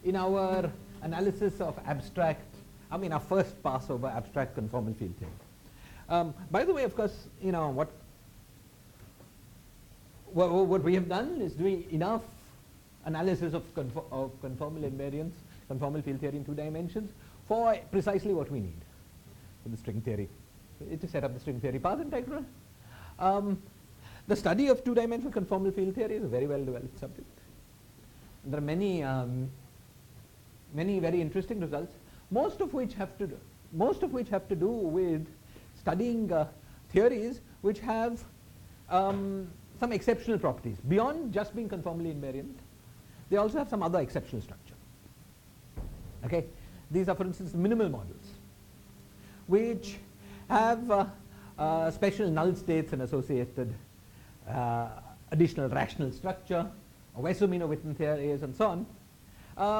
in our analysis of abstract, our first pass over abstract conformal field theory. By the way, of course, what we have done is doing enough analysis of conformal invariance, conformal field theory in 2 dimensions for precisely what we need for the string theory, to set up the string theory path integral. The study of 2-dimensional conformal field theory is a very well developed subject. And there are many very interesting results, most of which have to do with studying theories which have some exceptional properties beyond just being conformally invariant. They also have some other exceptional structure. Okay, these are, for instance, minimal models, which have special null states and associated additional rational structure, or Wieso-Witten theories, and so on.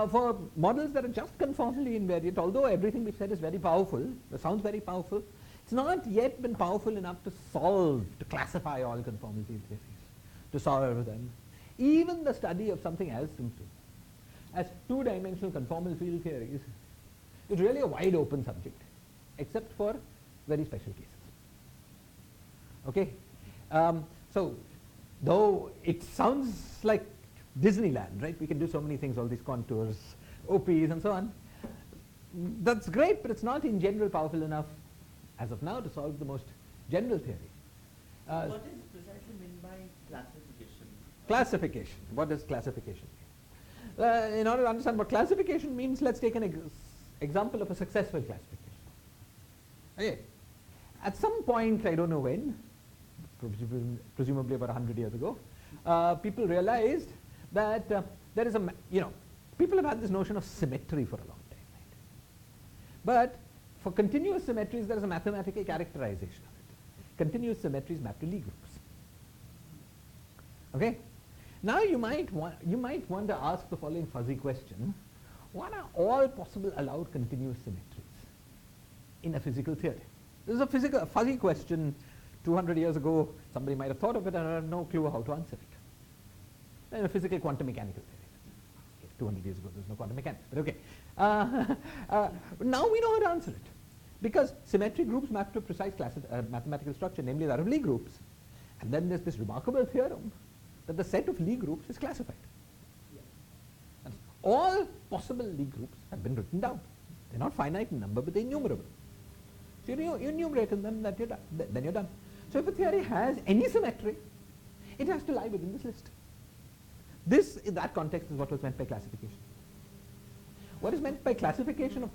For models that are just conformally invariant, although everything we've said is very powerful, it sounds very powerful, it's not yet been powerful enough to classify all conformal field theories, to solve them. Even the study of something as simple as 2-dimensional conformal field theories is really a wide open subject, except for very special cases. Okay, so though it sounds like Disneyland, right? We can do so many things, all these contours, OPEs, and so on. That's great, but it's not in general powerful enough as of now to solve the most general theory. What is precisely meant by classification? Classification. What does classification mean? In order to understand what classification means, let's take an example of a successful classification. Okay. At some point, I don't know when, presumably about 100 years ago, people realized that there is people have had this notion of symmetry for a long time. Right? But for continuous symmetries, there is a mathematical characterization of it. Continuous symmetries map to Lie groups. Okay? Now you might want to ask the following fuzzy question: what are all possible allowed continuous symmetries in a physical theory? This is a fuzzy question. 200 years ago, somebody might have thought of it, and I have no clue how to answer it. In a physical quantum mechanical theory. Okay, 200 years ago, there was no quantum mechanics, but okay. Now we know how to answer it, because symmetric groups map to a precise mathematical structure, namely that of Lie groups. And then there's this remarkable theorem that the set of Lie groups is classified. Yeah. And all possible Lie groups have been written down. They're not finite in number, but they're innumerable. So you enumerate them, then you're done. So if a theory has any symmetry, it has to lie within this list. This, in that context, is what was meant by classification. What is meant by classification of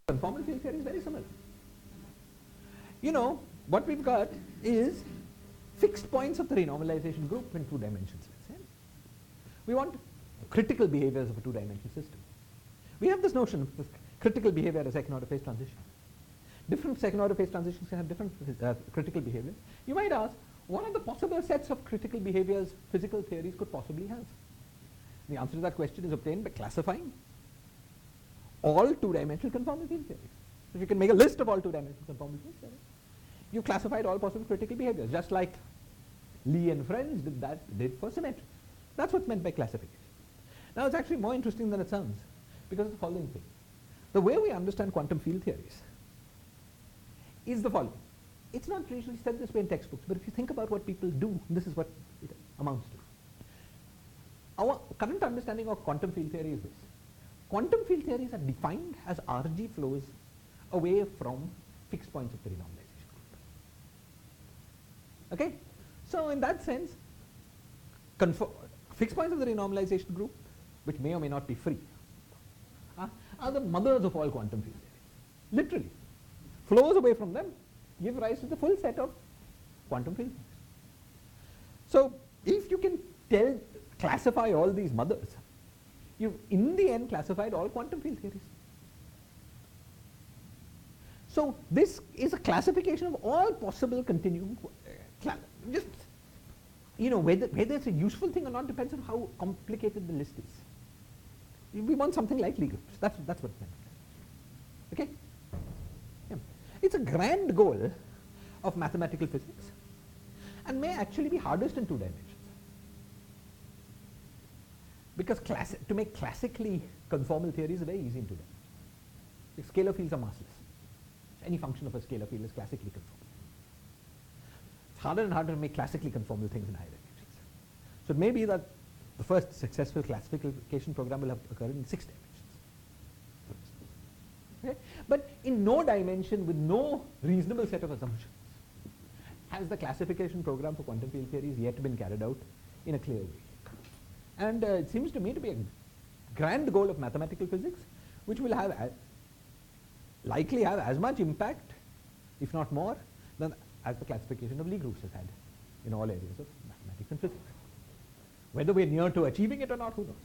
conformal field theory is very similar. What we've got is fixed points of the renormalization group in 2 dimensions. We want critical behaviors of a 2-dimensional system. We have this notion of critical behavior as second-order phase transition. Different second-order phase transitions can have different critical behavior. You might ask, what are the possible sets of critical behaviors physical theories could possibly have? The answer to that question is obtained by classifying all 2-dimensional conformal field theories. If you can make a list of all 2-dimensional conformal field theories, you've classified all possible critical behaviors, just like Lie and friends did for symmetry. That's what's meant by classification. Now it's actually more interesting than it sounds, because of the following thing. The way we understand quantum field theories is the following. It's not usually said this way in textbooks, but if you think about what people do, this is what it amounts to. Our current understanding of quantum field theory is this. Quantum field theories are defined as RG flows away from fixed points of the renormalization group. Okay? So in that sense, fixed points of the renormalization group, which may or may not be free, are the mothers of all quantum field theories. Literally. Flows away from them give rise to the full set of quantum field theories. So if you can classify all these mothers, you've in the end classified all quantum field theories. So this is a classification of all possible continuum. Just whether it's a useful thing or not depends on how complicated the list is. We want something like Lie groups. That's what it meant. Okay. Yeah. It's a grand goal of mathematical physics, and may actually be hardest in 2 dimensions. because to make classically conformal theories is very easy to do. The scalar fields are massless. Any function of a scalar field is classically conformal. It's harder and harder to make classically conformal things in higher dimensions. So it may be that the first successful classification program will have occurred in 6 dimensions. Okay? But in no dimension with no reasonable set of assumptions has the classification program for quantum field theories yet been carried out in a clear way. And it seems to me to be a grand goal of mathematical physics, which will have likely have as much impact, if not more, than as the classification of Lie groups has had in all areas of mathematics and physics. Whether we're near to achieving it or not, who knows?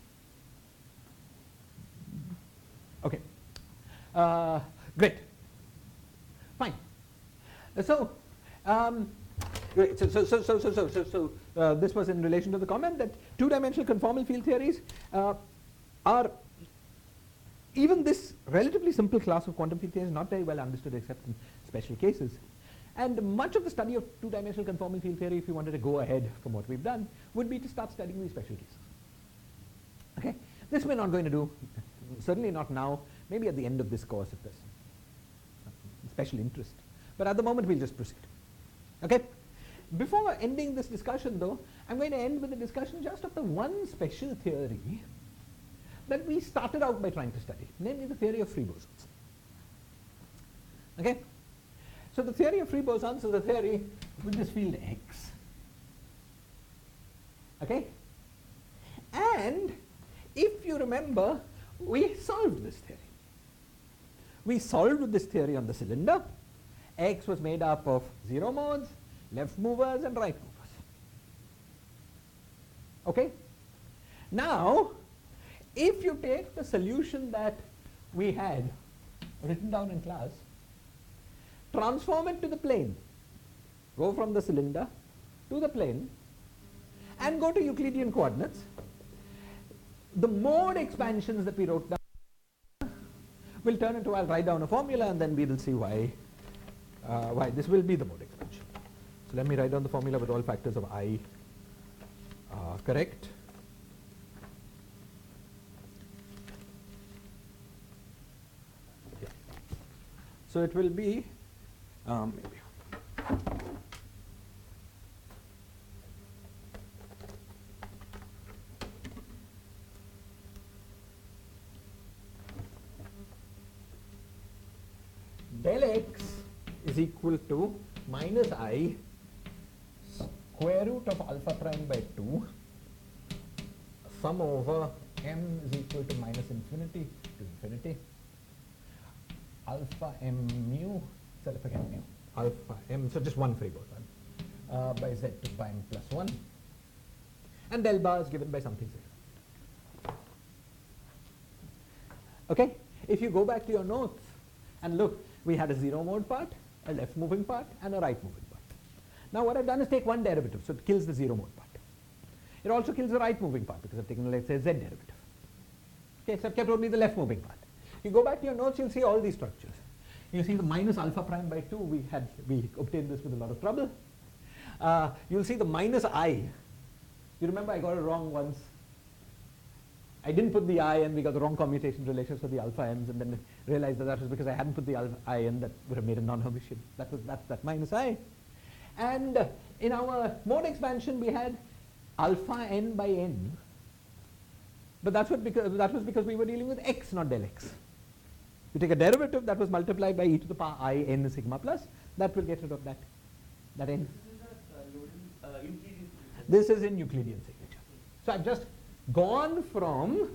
Okay. Great. Fine. So, great. This was in relation to the comment that two-dimensional conformal field theories are, even this relatively simple class of quantum field theories, not very well understood except in special cases. And much of the study of two-dimensional conformal field theory, if you wanted to go ahead from what we've done, would be to start studying these special cases. Okay? This we're not going to do, certainly not now, maybe at the end of this course if there's special interest. But at the moment we'll just proceed. Okay? Before ending this discussion though, I'm going to end with a discussion just of the one special theory that we started out by trying to study, namely the theory of free bosons. Okay? So the theory of free bosons is a theory with this field X. Okay? And if you remember, we solved this theory. We solved with this theory on the cylinder. X was made up of zero modes, left movers and right movers. Okay? Now, if you take the solution that we had written down in class, transform it to the plane, go from the cylinder to the plane, and go to Euclidean coordinates, the mode expansions that we wrote down will turn into, I'll write down a formula and then we will see why this will be the mode expansion. So let me write down the formula with all factors of I correct. Yeah. So it will be maybe del x is equal to minus I square root of alpha prime by 2 sum over m is equal to minus infinity to infinity alpha m mu, so forget mu, alpha m, so just one free boson by z to prime plus 1, and del bar is given by something 0. Okay? If you go back to your notes and look, we had a zero mode part, a left moving part, and a right moving part. Now what I've done is take one derivative, so it kills the zero mode part. It also kills the right moving part because I've taken, let's say, z derivative. Okay, so I've kept only the left moving part. You go back to your notes, you'll see all these structures. You'll see the minus alpha prime by 2, we obtained this with a lot of trouble. You'll see the minus I. You remember I got it wrong once. I didn't put the I and we got the wrong commutation relations for the alpha m's, and then realized that was because I hadn't put the alpha I in, that would have made a non-Hermitian. That's that minus I. And in our mode expansion we had alpha n by n, but that was because we were dealing with x, not del x. You take a derivative that was multiplied by e to the power I n sigma plus, that will get rid of that n. This is in Euclidean signature. So I've just gone from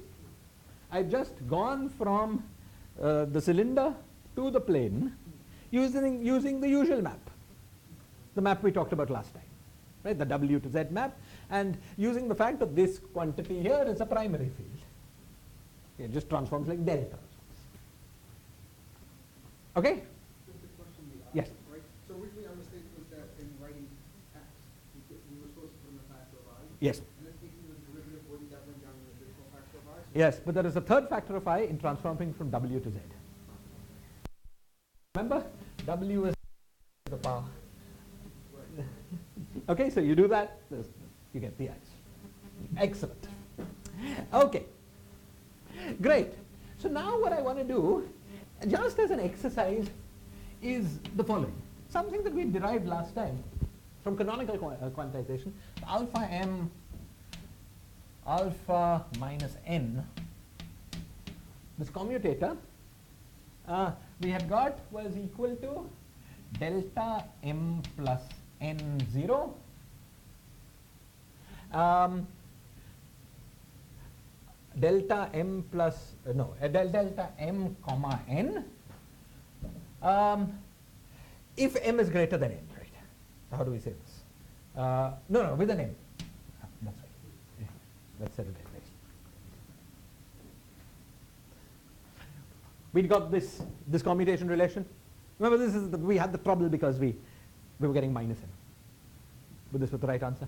the cylinder to the plane using the usual map, the map we talked about last time, right? The W to Z map, and using the fact that this quantity here is a primary field. It just transforms like delta. Okay? Just a question we asked, yes. Right? So originally our mistake was that in writing x, we were supposed to put in a factor of I. Yes. And then taking the derivative wouldn't that bring down an additional factor of I? So Yes, but there is a third factor of I in transforming from W to Z. Remember, W is the power. Right. Okay, so you do that, you get the i's. Excellent. Okay, great. So now what I want to do, just as an exercise, is the following. Something that we derived last time from canonical quantization, alpha m alpha minus n, this commutator, we had got was equal to delta m plus n0 delta m plus delta m comma n if m is greater than n, right? So how do we say this? No, with an m. That's right. Yeah, let's set it right. We got this commutation relation. Remember, this is we had the trouble because we were getting minus m. But this was the right answer.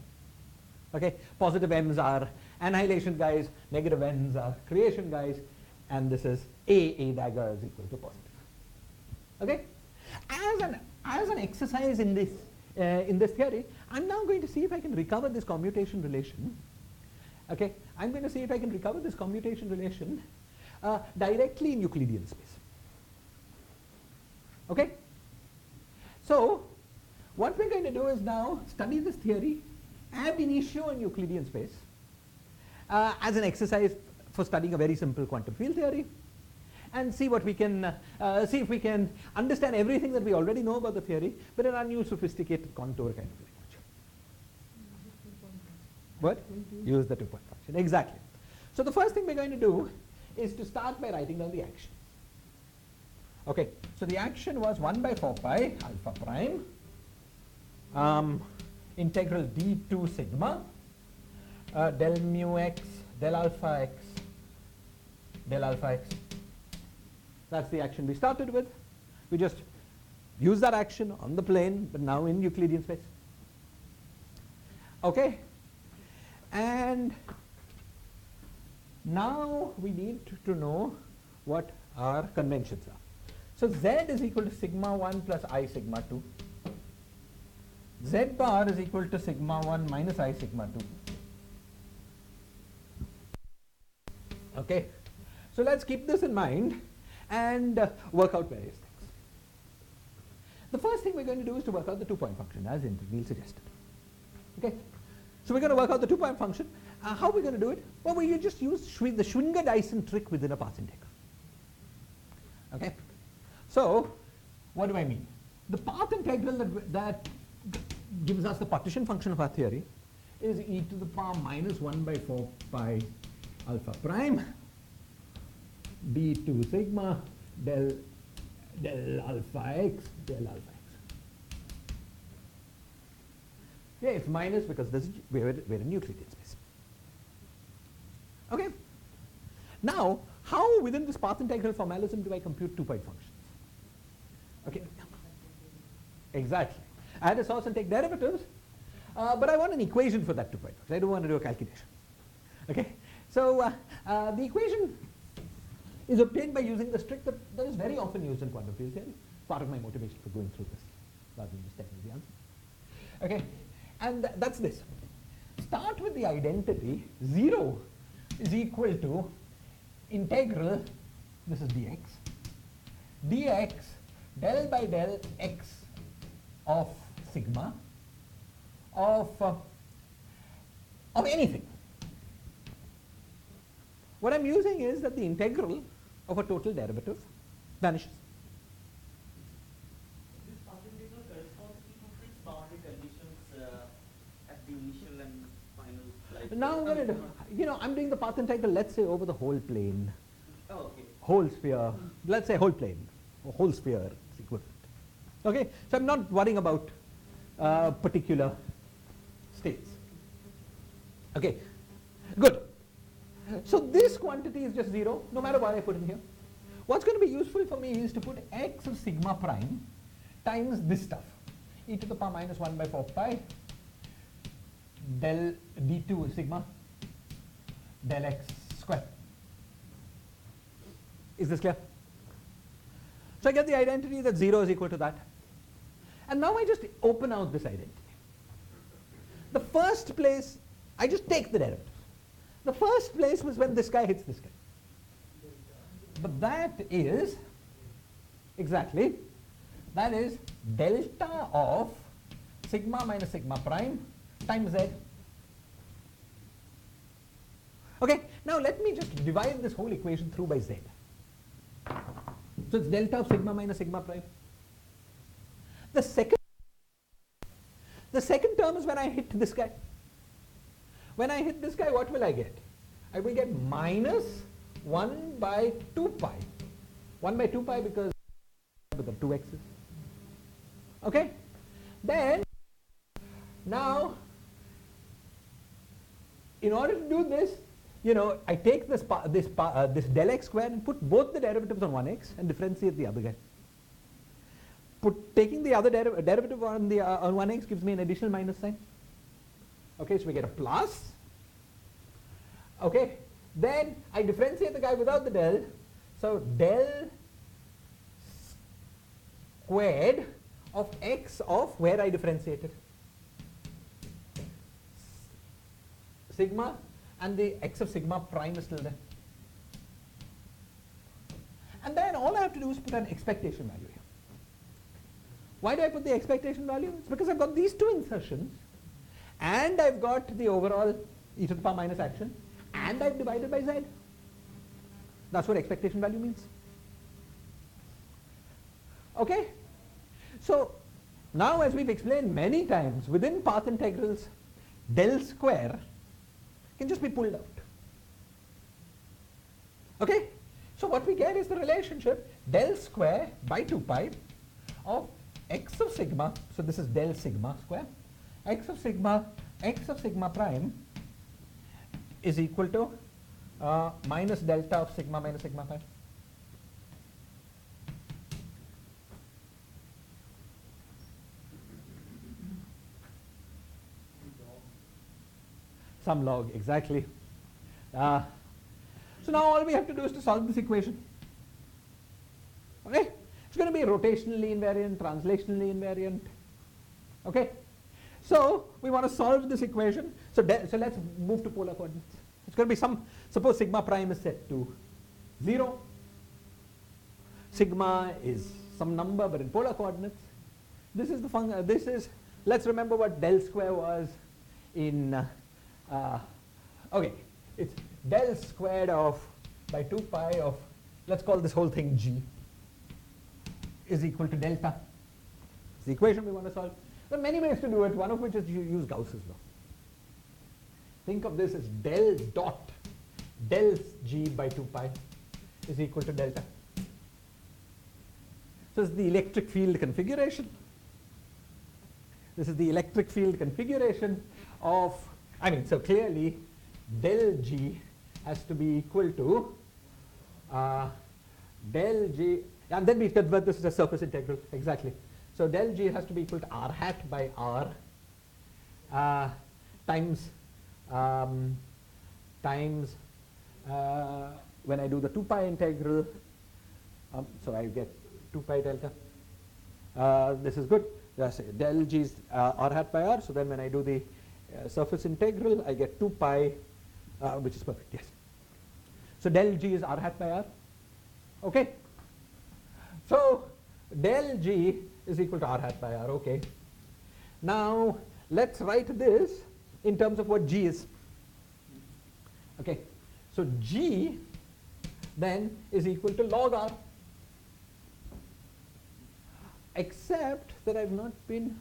Okay, positive m's are annihilation guys, negative n's are creation guys, and this is a dagger is equal to positive. Okay, as an exercise in this theory, I'm now going to see if I can recover this commutation relation. Okay, I'm going to see if I can recover this commutation relation directly in Euclidean space. Okay, so what we're going to do is now study this theory ab initio in Euclidean space as an exercise for studying a very simple quantum field theory, and see what we can see if we can understand everything that we already know about the theory, but in a new sophisticated contour kind of language. What? Use the two-point function. Exactly. So the first thing we're going to do is to start by writing down the action. Okay. So the action was 1 by 4 pi alpha prime integral d2 sigma del mu x del alpha x del alpha x. That's the action we started with. We just use that action on the plane, but now in Euclidean space. Okay, and now we need to know what our conventions are. So z is equal to sigma 1 plus I sigma 2. Z bar is equal to sigma 1 minus I sigma 2. Okay, so let's keep this in mind and work out various things. The first thing we're going to do is to work out the two-point function, as Neil suggested. Okay, so we're going to work out the two-point function. How are we going to do it? Well, we just use the Schwinger-Dyson trick within a path integral. Okay, so what do I mean? The path integral that gives us the partition function of our theory is e to the power minus 1 by 4 pi alpha prime d2 sigma del alpha x del alpha x. Yeah, it's minus because we're in Euclidean space. Okay. Now, how within this path integral formalism do I compute two-point functions? Okay. Exactly. I had a source and take derivatives, but I want an equation for that two-point function. I don't want to do a calculation. Okay. So the equation is obtained by using this trick that is very often used in quantum field theory. Part of my motivation for going through this, rather than just telling the answer. Okay, and that's this. Start with the identity 0 is equal to integral, this is dx, dx del by del x of sigma of anything. What I'm using is that the integral of a total derivative vanishes. This path integral corresponds to two fixed boundary conditions at the initial and final. Like Now I'm going to do, I'm doing the path integral, let's say over the whole plane, oh, okay. whole sphere, let's say whole plane, or whole sphere is equivalent. Okay, so I'm not worrying about particular states. Okay, good. So this quantity is just 0, no matter what I put in here. What's going to be useful for me is to put x of sigma prime times this stuff, e to the power minus 1 by 4 pi del d2 sigma del x square. Is this clear? So I get the identity that 0 is equal to that. And now I just open out this identity. The first place, I just take the derivative. The first place was when this guy hits this guy. But that is, exactly, that is delta of sigma minus sigma prime times z. Okay, now let me just divide this whole equation through by z. So it's delta of sigma minus sigma prime. The second term is when I hit this guy. When I hit this guy, what will I get? I will get minus 1 by 2 pi. 1 by 2 pi because with the 2 x's. Okay? Then, now, in order to do this, I take this del x squared and put both the derivatives on 1x and differentiate the other guy. Taking the other derivative on 1x gives me an additional minus sign. Okay, so we get a plus. Okay, then I differentiate the guy without the del. So del squared of x of where I differentiated. Sigma, and the x of sigma prime is still there. And then all I have to do is put an expectation value here. Why do I put the expectation value? It's because I've got these two insertions, and I've got the overall e to the power minus action, and I've divided by z. That's what expectation value means. Okay? So now, as we've explained many times, within path integrals, del square can just be pulled out. Okay? So what we get is the relationship del square by 2 pi of x of sigma, so this is del sigma square, x of sigma prime is equal to minus delta of sigma minus sigma prime. Some log, exactly. So now all we have to do is to solve this equation. Okay? It's going to be rotationally invariant, translationally invariant. Okay? So we want to solve this equation. So let's move to polar coordinates. It's going to be suppose sigma prime is set to 0. Sigma is some number but in polar coordinates. This is the function, let's remember what del square was in, okay, it's del squared of by 2 pi of, let's call this whole thing g, is equal to delta. It's the equation we want to solve. There are many ways to do it, one of which is you use Gauss's law. Think of this as del dot del g by 2 pi is equal to delta. So this is the electric field configuration. This is the electric field configuration of, so clearly del g has to be equal to del g, and then we convert this as a surface integral, exactly. So del g has to be equal to r hat by r times when I do the 2 pi integral, so I get 2 pi delta. This is good. Del g is r hat by r, so then when I do the surface integral, I get 2 pi, which is perfect, yes. So del g is r hat by r. Okay. So del g is equal to r hat by r, okay. Now let's write this in terms of what g is. Okay. So g then is equal to log r, except that I've not been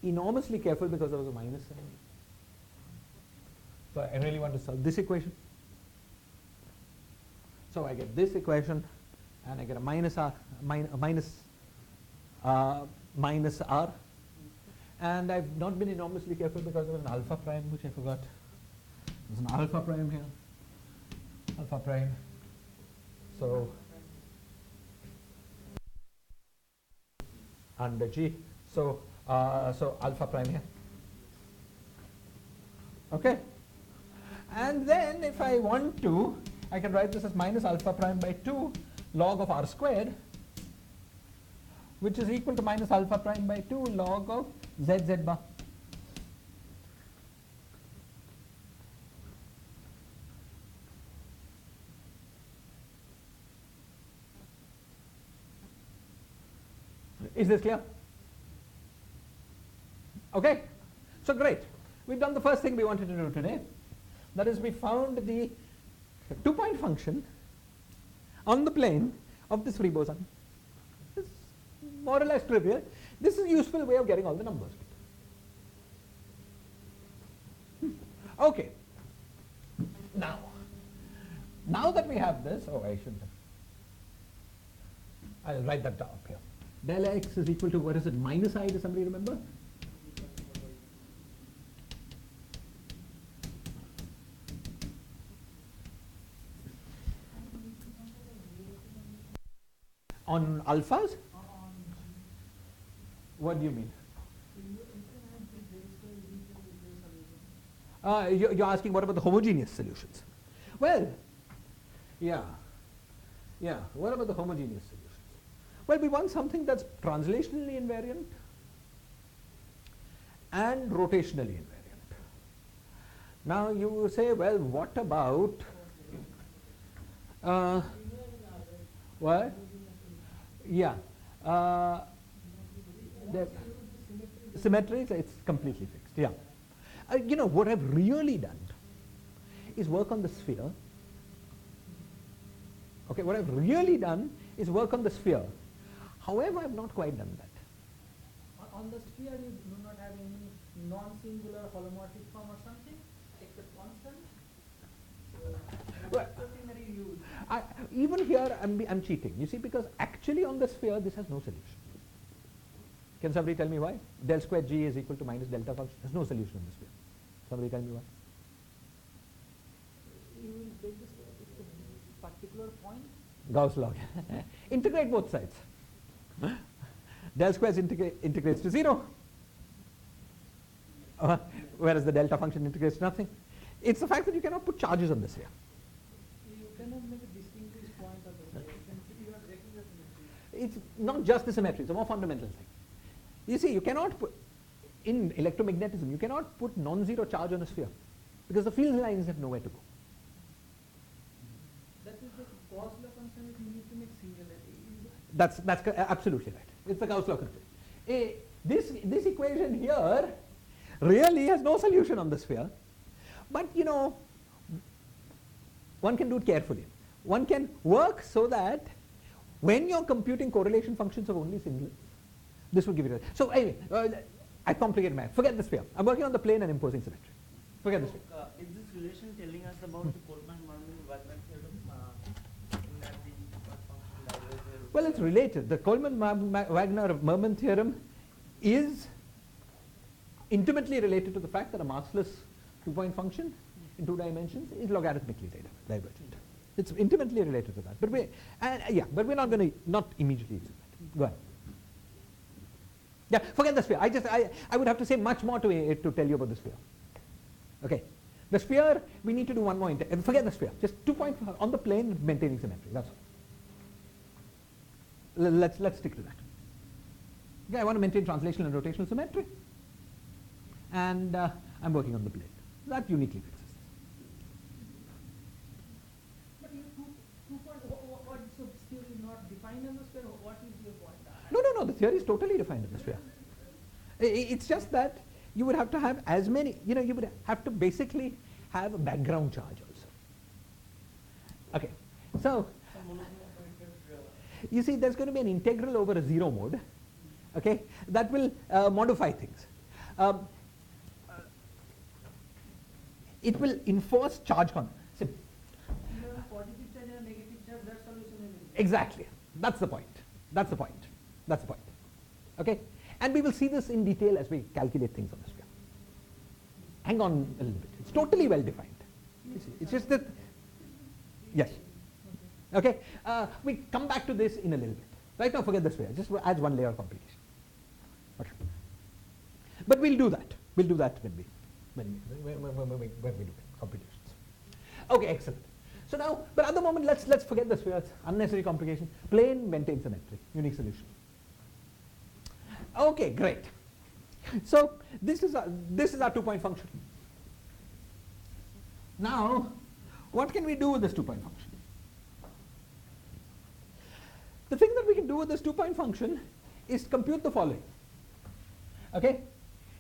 enormously careful because there was a minus sign. So I really want to solve this equation. So I get this equation and I get a minus r, minus r, and I've not been enormously careful because there was an alpha prime which I forgot. There's an alpha prime here, alpha prime. So under g, so alpha prime here. Okay, and then if I want to, I can write this as minus alpha prime by 2 log of r squared, which is equal to minus alpha prime by 2 log of z bar. Is this clear? Okay, so great. We've done the first thing we wanted to do today. That is, we found the 2-point function on the plane of this free boson. It's more or less trivial. This is a useful way of getting all the numbers. Okay. Now that we have this, I shouldn't have. I'll write that down here. Del x is equal to, what is it, minus I, does somebody remember? On alphas? What do you mean? You're asking what about the homogeneous solutions? Well, yeah. What about the homogeneous solutions? Well, we want something that's translationally invariant and rotationally invariant. Now you will say, well, what about what? Yeah. The symmetries, it's completely fixed. Yeah. What I've really done is work on the sphere. Okay, what I've really done is work on the sphere. However, I've not quite done that. On the sphere, you do not have any non-singular holomorphic form or something, except constant? Well, Something that you use. Even here, I'm cheating. You see, because actually on the sphere, this has no solution. Can somebody tell me why? Del square G is equal to minus delta function. There's no solution on the sphere. Somebody tell me why? You will take this to a particular point. Gauss log. Integrate both sides. Del squares integrates to 0. Whereas the delta function integrates to nothing. It's the fact that you cannot put charges on the sphere. You cannot make a distinguished point of the sphere. You are breaking the symmetry. It's not just the symmetry, it's a more fundamental thing. You see, you cannot put, in electromagnetism, you cannot put non-zero charge on a sphere because the field lines have nowhere to go. That is the Gauss law concern, you need to make singularity. That's absolutely right. It's the Gauss law constraint. This equation here really has no solution on the sphere, but one can do it carefully. One can work so that when you're computing correlation functions of only singlets, this will give you. So anyway, I complicated math. Forget the sphere. I'm working on the plane and imposing symmetry. Forget the sphere. Is this relation telling us about the Coleman-Wagner theorem? In that the function diverges? Well, it's related. The Coleman-Wagner-Merman theorem is intimately related to the fact that a massless 2-point function in 2 dimensions is logarithmically divergent. It's intimately related to that. But we're not going to not immediately use it. Go ahead. Yeah, forget the sphere. I would have to say much more to tell you about the sphere. Okay, the sphere we need to do one more. Forget the sphere. Just 2-point on the plane maintaining symmetry. That's all. Let's stick to that. Okay, I want to maintain translational and rotational symmetry, and I'm working on the plane. That uniquely fixes this. But you 2-point, what so sphere is not defined in the sphere? What is your point? No. The theory is totally defined in the sphere. It's just that you would have to have as many. You would have to basically have a background charge also. Okay, so you see, there's going to be an integral over a 0 mode. Okay, that will modify things. It will enforce charge constant. Either positive charge or negative charge, that solution is Exactly. That's the point. Okay, and we will see this in detail as we calculate things on the sphere. Hang on a little bit. It's totally well defined. It's just that. Yes. Okay. We come back to this in a little bit. Right now, forget the sphere. Just adds one layer of complication. Okay. But we'll do that. We'll do that when we do computations. Okay, excellent. So now, but at the moment, let's forget the sphere. It's unnecessary complication. Plane maintains symmetry. Unique solution. Okay, great. So this is our 2-point function. Now, what can we do with this 2-point function? The thing that we can do with this 2-point function is to compute the following. Okay?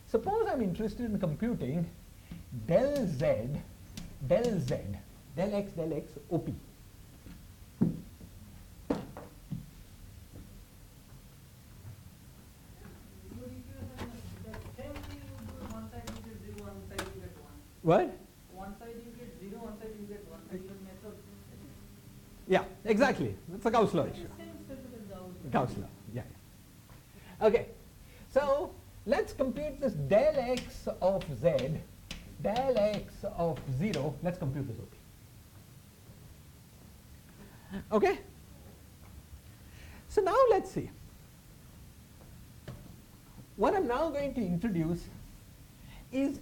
Suppose I'm interested in computing del z, del z, del x, OP. What? One side you get 0, one side you get 1 side your method. Yeah, exactly. That's a Gauss law issue. Same step with the Gauss law, yeah. Okay, so let's compute this del x of z, del x of 0. Let's compute this OP. Okay? So now let's see. What I'm now going to introduce is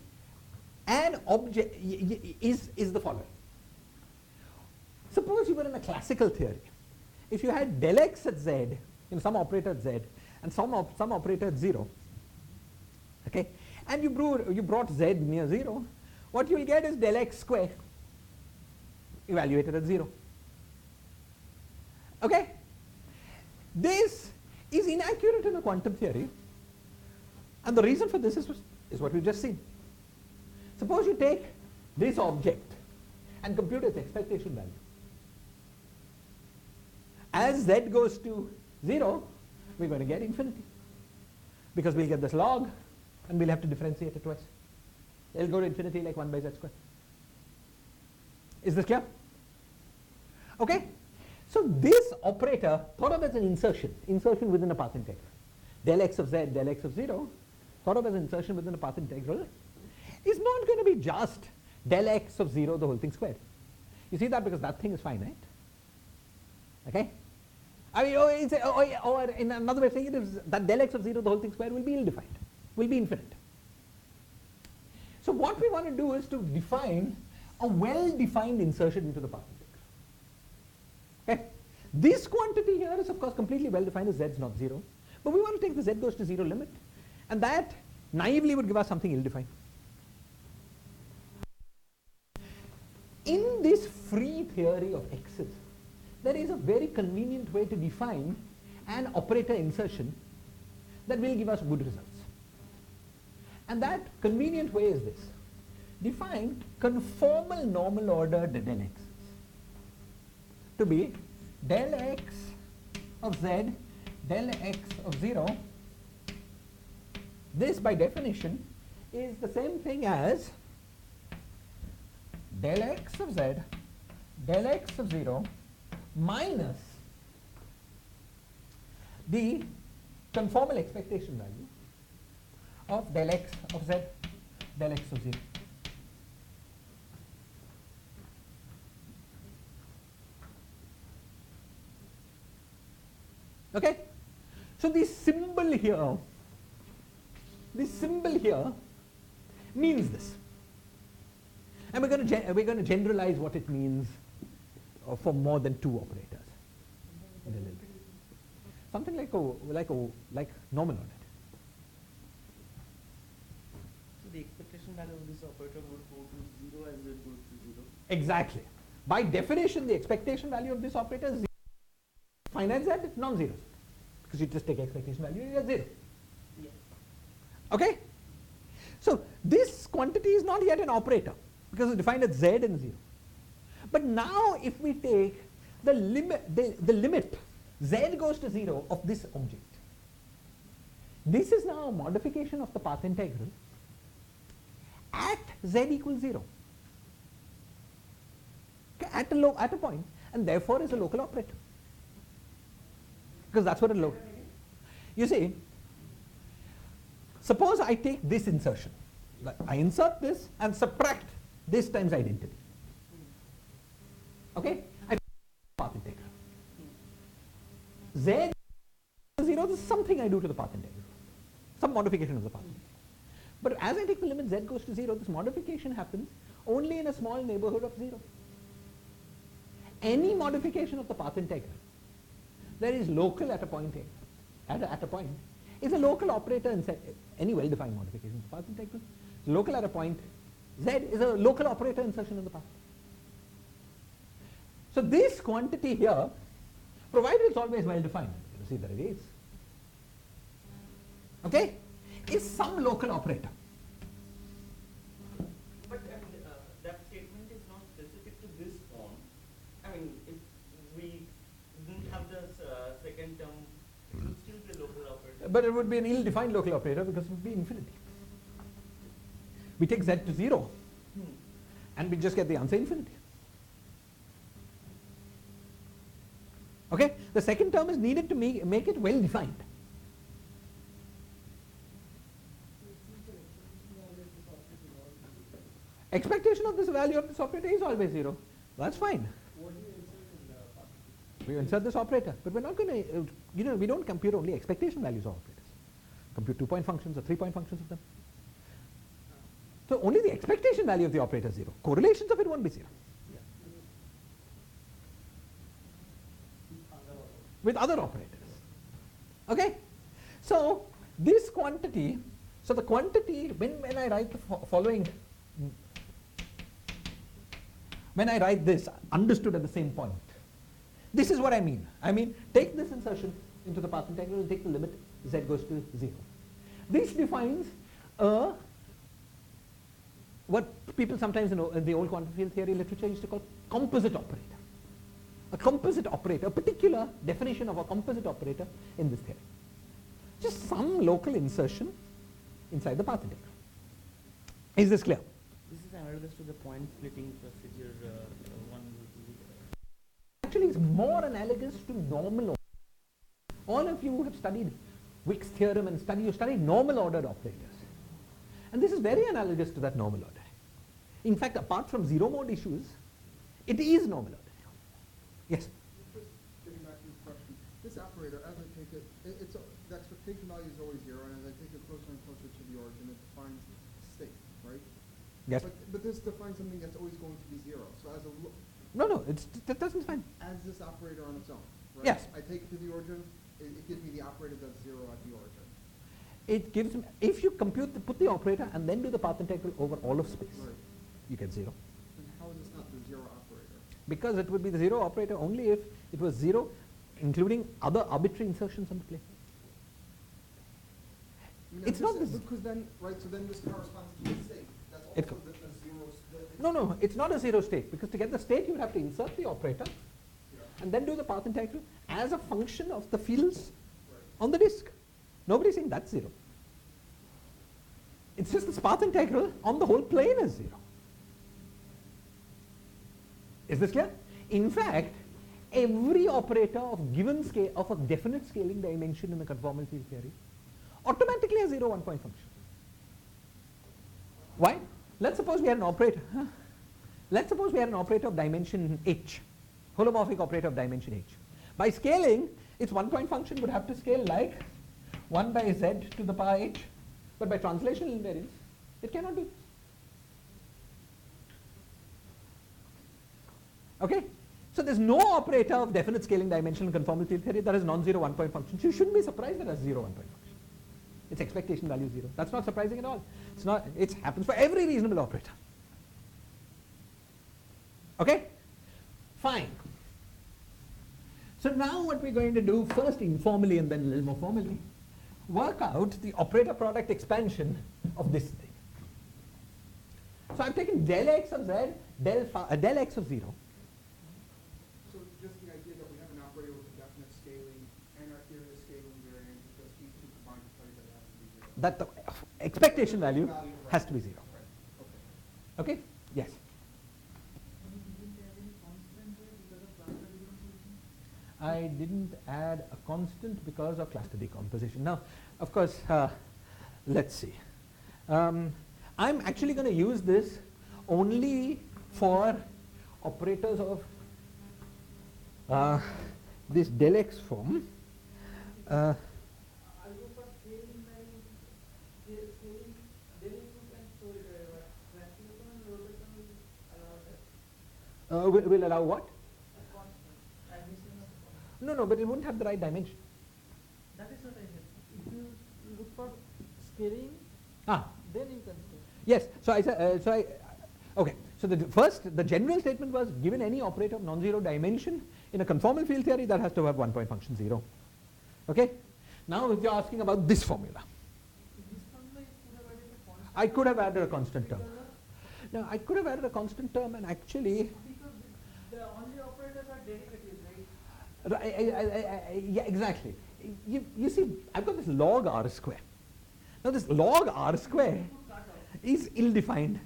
an object, is the following. Suppose you were in a classical theory. If you had del x at z, some operator at z, and some operator at 0, okay, and you brought z near 0, what you will get is del x square evaluated at 0. Okay? This is inaccurate in a quantum theory, and the reason for this is what we've just seen. Suppose you take this object and compute its expectation value. As z goes to 0, we're going to get infinity, because we'll get this log and we'll have to differentiate it twice. It'll go to infinity like 1 by z squared. Is this clear? Okay? So this operator, thought of as an insertion within a path integral. Del x of z, del x of 0, thought of as an insertion within a path integral, is not going to be just del x of 0 the whole thing squared. You see that because that thing is finite. Okay? I mean, or in another way of saying it is that del x of 0 the whole thing squared will be ill-defined, will be infinite. So what we want to do is to define a well-defined insertion into the path integral. Okay? This quantity here is of course completely well-defined as z is not 0, but we want to take the z goes to 0 limit, and that naively would give us something ill-defined. In this free theory of x's, there is a very convenient way to define an operator insertion that will give us good results. And that convenient way is this. Define conformal normal order del x's to be del x of z, del x of 0. This by definition is the same thing as del x of z, del x of 0 minus the conformal expectation value of del x of z, del x of 0. Okay? So this symbol here means this. And we're going to generalize what it means for more than two operators. Something like normal order. So the expectation value of this operator would go to 0 as it goes to 0. Exactly. By definition, the expectation value of this operator is 0. Finite z, it's non-zero. Because you just take expectation value, you get 0. Yeah. Okay? So this quantity is not yet an operator, because it's defined as z and 0. But now if we take the limit z goes to 0 of this object, this is now a modification of the path integral at z equals 0. Okay, at a point, and therefore is a local operator. Because that's what it you see, suppose I take this insertion. I insert this and subtract this times identity. Okay? I path integral. Z 0, this is something I do to the path integral. Some modification of the path integral. But as I take the limit z goes to 0, this modification happens only in a small neighborhood of 0. Any modification of the path integral that is local at a point A, at a point, is a local operator in any well-defined modification of the path integral. Local at a point z is a local operator insertion in the path. So this quantity here, provided it's always well-defined, you see that it is, okay, is some local operator. But that statement is not specific to this form. I mean, if we didn't have the second term, it would still be a local operator. But it would be an ill-defined local operator because it would be infinity. We take z to 0 and we just get the answer infinity. Okay? The second term is needed to make it well defined. Expectation of this value of this operator is always 0. That's fine. What do you insert in the partition? We insert this operator, but we're not going to, we don't compute only expectation values of operators. Compute 2-point functions or 3-point functions of them. So only the expectation value of the operator is 0. Correlations of it won't be 0. With other operators. Okay? So this quantity, so the quantity, when I write the following, when I write this understood at the same point, this is what I mean. I mean, take this insertion into the path integral and take the limit z goes to 0. This defines what people sometimes in the old quantum field theory literature used to call composite operator. A composite operator, a particular definition of a composite operator in this theory. Just some local insertion inside the path integral. Is this clear? This is analogous to the point splitting procedure one. Actually, it's more analogous to normal order. All of you have studied Wick's theorem and you studied normal ordered operators. And this is very analogous to that normal order. In fact, apart from zero mode issues, it is normal order. Yes? Just getting back to this question, this operator, as I take it, the expectation value is always 0, and as I take it closer and closer to the origin, it defines state, right? Yes. But this defines something that's always going to be 0. So as a No, that doesn't define. as this operator on its own, right? Yes. I take it to the origin, it gives me the operator that's 0 at the origin. It gives, if you put the operator and then do the path integral over all of space, Right. you get 0. And how is this not the 0 operator? Because it would be the 0 operator only if it was 0, including other arbitrary insertions on the plane. I mean, It's not this. because then, right, so then this corresponds to the state. That's It also the 0. No, it's not a 0 state, because to get the state you would have to insert the operator Yeah. and then do the path integral as a function of the fields Right. on the disk. Nobody's saying that's 0. It's just this path integral on the whole plane is 0. Is this clear? In fact, every operator of given scale, of a definite scaling dimension in the conformal field theory, automatically has 0 1-point function. Why? Let's suppose we had an operator. Let's suppose we had an operator of dimension h, holomorphic operator of dimension h. By scaling, its 1-point function would have to scale like 1 by z to the power h, but by translational invariance, it cannot do this. Okay? So there's no operator of definite scaling dimension in conformal field theory that has non-zero 1-point function. So you shouldn't be surprised that it has 0 1-point function. Its expectation value is 0. That's not surprising at all. It's not. It happens for every reasonable operator. Okay? Fine. So now what we're going to do, first informally and then a little more formally, work out the operator product expansion of this thing. So I've taken del x of z, del x of 0. So just the idea that we have an operator with a definite scaling and our theory is scaling variant, because these two combined to tell you that it has to be 0. That the expectation value has to be 0. Right. Okay? Yes. I didn't add a constant because of cluster decomposition. Now, of course, let's see. I'm actually going to use this only for operators of this del x form. I'll go for scaling value. Scaling, then you can store it. Classification and rotation will allow that. Will allow what? A constant. Addition of a constant. No, but it wouldn't have the right dimension. That is what I said. If you look for scaling, Ah, then you can store. yes. So okay. So the general statement was, given any operator of non-zero dimension in a conformal field theory, that has to have 1-point function 0. Okay. Now, if you're asking about this formula, I could have added a constant term. Now, I could have added a constant term and actually, Because the only operators are derivatives, right? yeah, exactly. You see, I've got this log r square. Now, this log r square is ill-defined.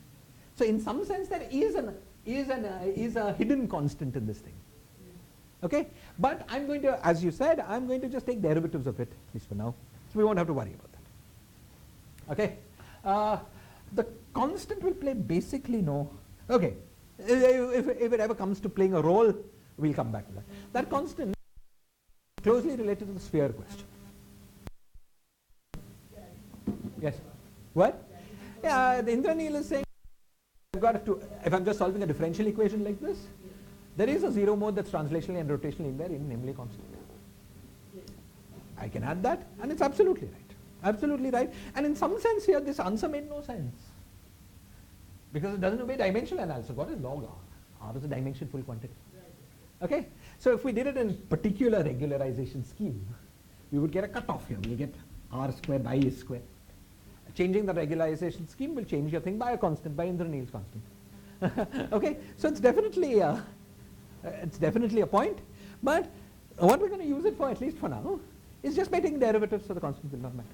So, in some sense, there is a hidden constant in this thing. Okay, but I'm going to, as you said, I'm going to just take derivatives of it, at least for now. So we won't have to worry about that. Okay, the constant will play basically no. Okay, if it ever comes to playing a role, we'll come back to that. That constant is closely related to the sphere question. Yes. What? Yeah, the Indranil is saying I've got to, if I'm just solving a differential equation like this, there is a zero mode that's translationally and rotationally invariant, namely constant. I can add that, and it's absolutely right. Absolutely right. And in some sense here, this answer made no sense. Because it doesn't obey dimensional analysis. What is log r? R is a dimension-full quantity. Okay? So if we did it in particular regularization scheme, we would get a cutoff here. We'll get r square by a square. Changing the regularization scheme will change your thing by a constant, by Indranil's constant. Okay? So it's definitely a point, but what we're going to use it for, at least for now, is just by taking derivatives, so the constant will not matter.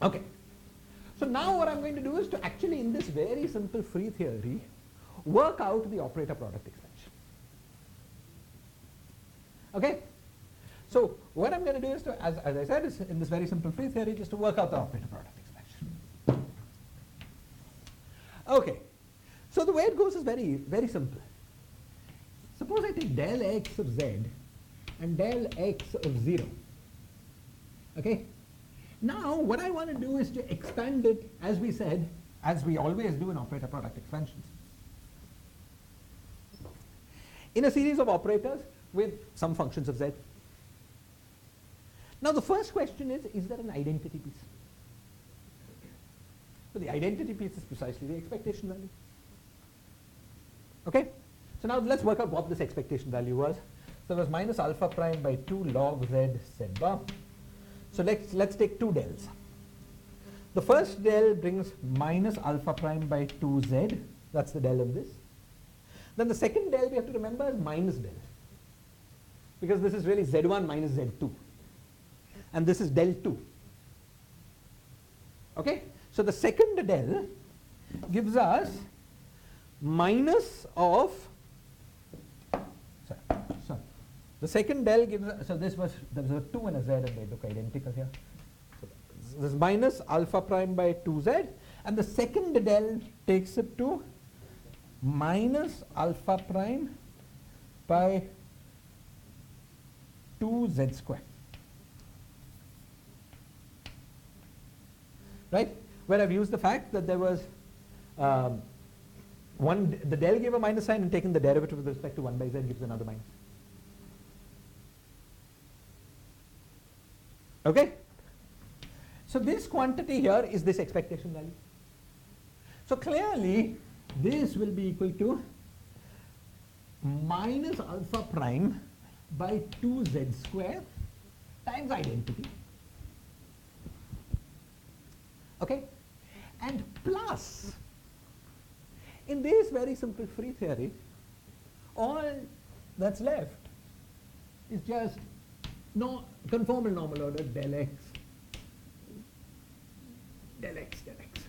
Okay. So now what I'm going to do is to actually, in this very simple free theory, work out the operator product expansion. Okay? So what I'm going to do is to, as I said, is in this very simple free theory, just to work out the operator product expansion. Okay. So the way it goes is very, very simple. Suppose I take del x of z and del x of 0. Okay? Now what I want to do is to expand it, as we said, as we always do in operator product expansions, in a series of operators with some functions of z. Now the first question is there an identity piece? So the identity piece is precisely the expectation value. Okay? So now let's work out what this expectation value was. So it was minus alpha prime by 2 log z z bar. So let's take two dels. The first del brings minus alpha prime by 2z. That's the del of this. Then the second del we have to remember is minus del, because this is really z1 minus z2. And this is del 2. Okay? So the second del gives us minus of, sorry. The second del gives us, so there was a 2 and a z and they look identical here. So this is minus alpha prime by 2z, and the second del takes it to minus alpha prime by 2z square. Right? Where I've used the fact that there was the del gave a minus sign, and taking the derivative with respect to 1 by z gives another minus. Okay? So this quantity here is this expectation value. So clearly this will be equal to minus alpha prime by 2z square times identity. Okay? And plus, in this very simple free theory, all that's left is just conformal normal order del x, del x, del x.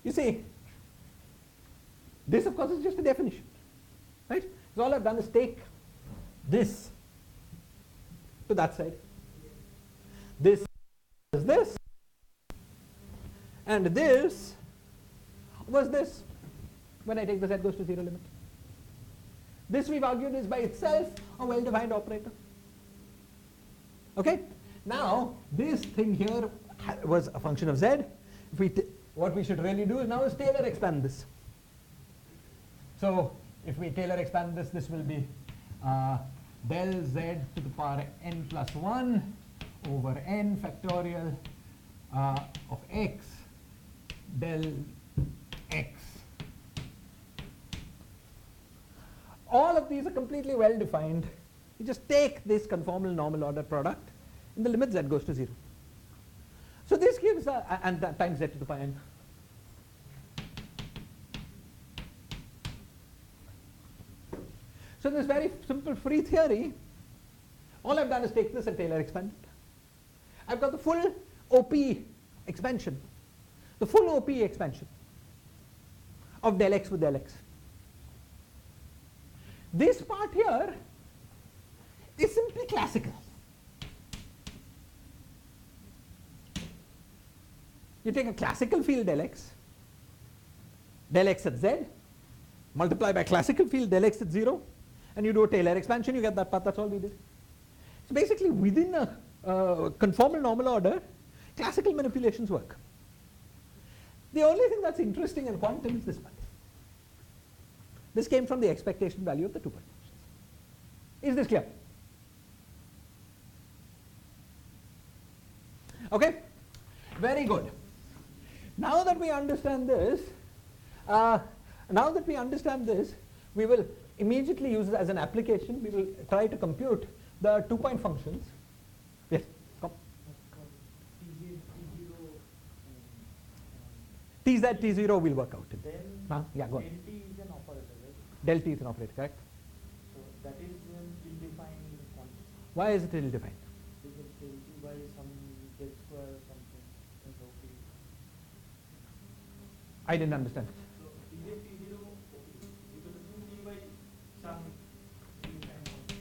You see, this of course is just a definition, right? So all I've done is take this to that side. This is this, and this was this when I take the z goes to 0 limit. This we've argued is by itself a well-defined operator. Okay? Now, this thing here was a function of z. What we should really do is now is Taylor expand this. So, if we Taylor expand this, this will be del z to the power n plus 1 over n factorial of x del x All of these are completely well defined. You just take this conformal normal order product in the limit z goes to 0. So this gives and that times z to the pi n. So in this very simple free theory, all I've done is take this and Taylor expand it. I've got the full OP expansion, the full OP expansion of del x with del x. This part here is simply classical. You take a classical field del x at z, multiply by classical field del x at 0, and you do a Taylor expansion, you get that part. That's all we did. So basically within a conformal normal order, classical manipulations work. The only thing that's interesting in quantum is this part. This came from the expectation value of the 2 point functions. Is this clear? Okay? Very good. Now that we understand this, we will immediately use it as an application. We will try to compute the 2 point functions. Yes, come. Tz, T0 will work out. Then yeah, go on. del t is an operator, right? Del T is an operator, correct? So that is an ill-defined quantity. Why is it ill-defined? Because del t by some z square something is OP. I didn't understand. So is it T0 OP? Because t by some ill-defined quantity.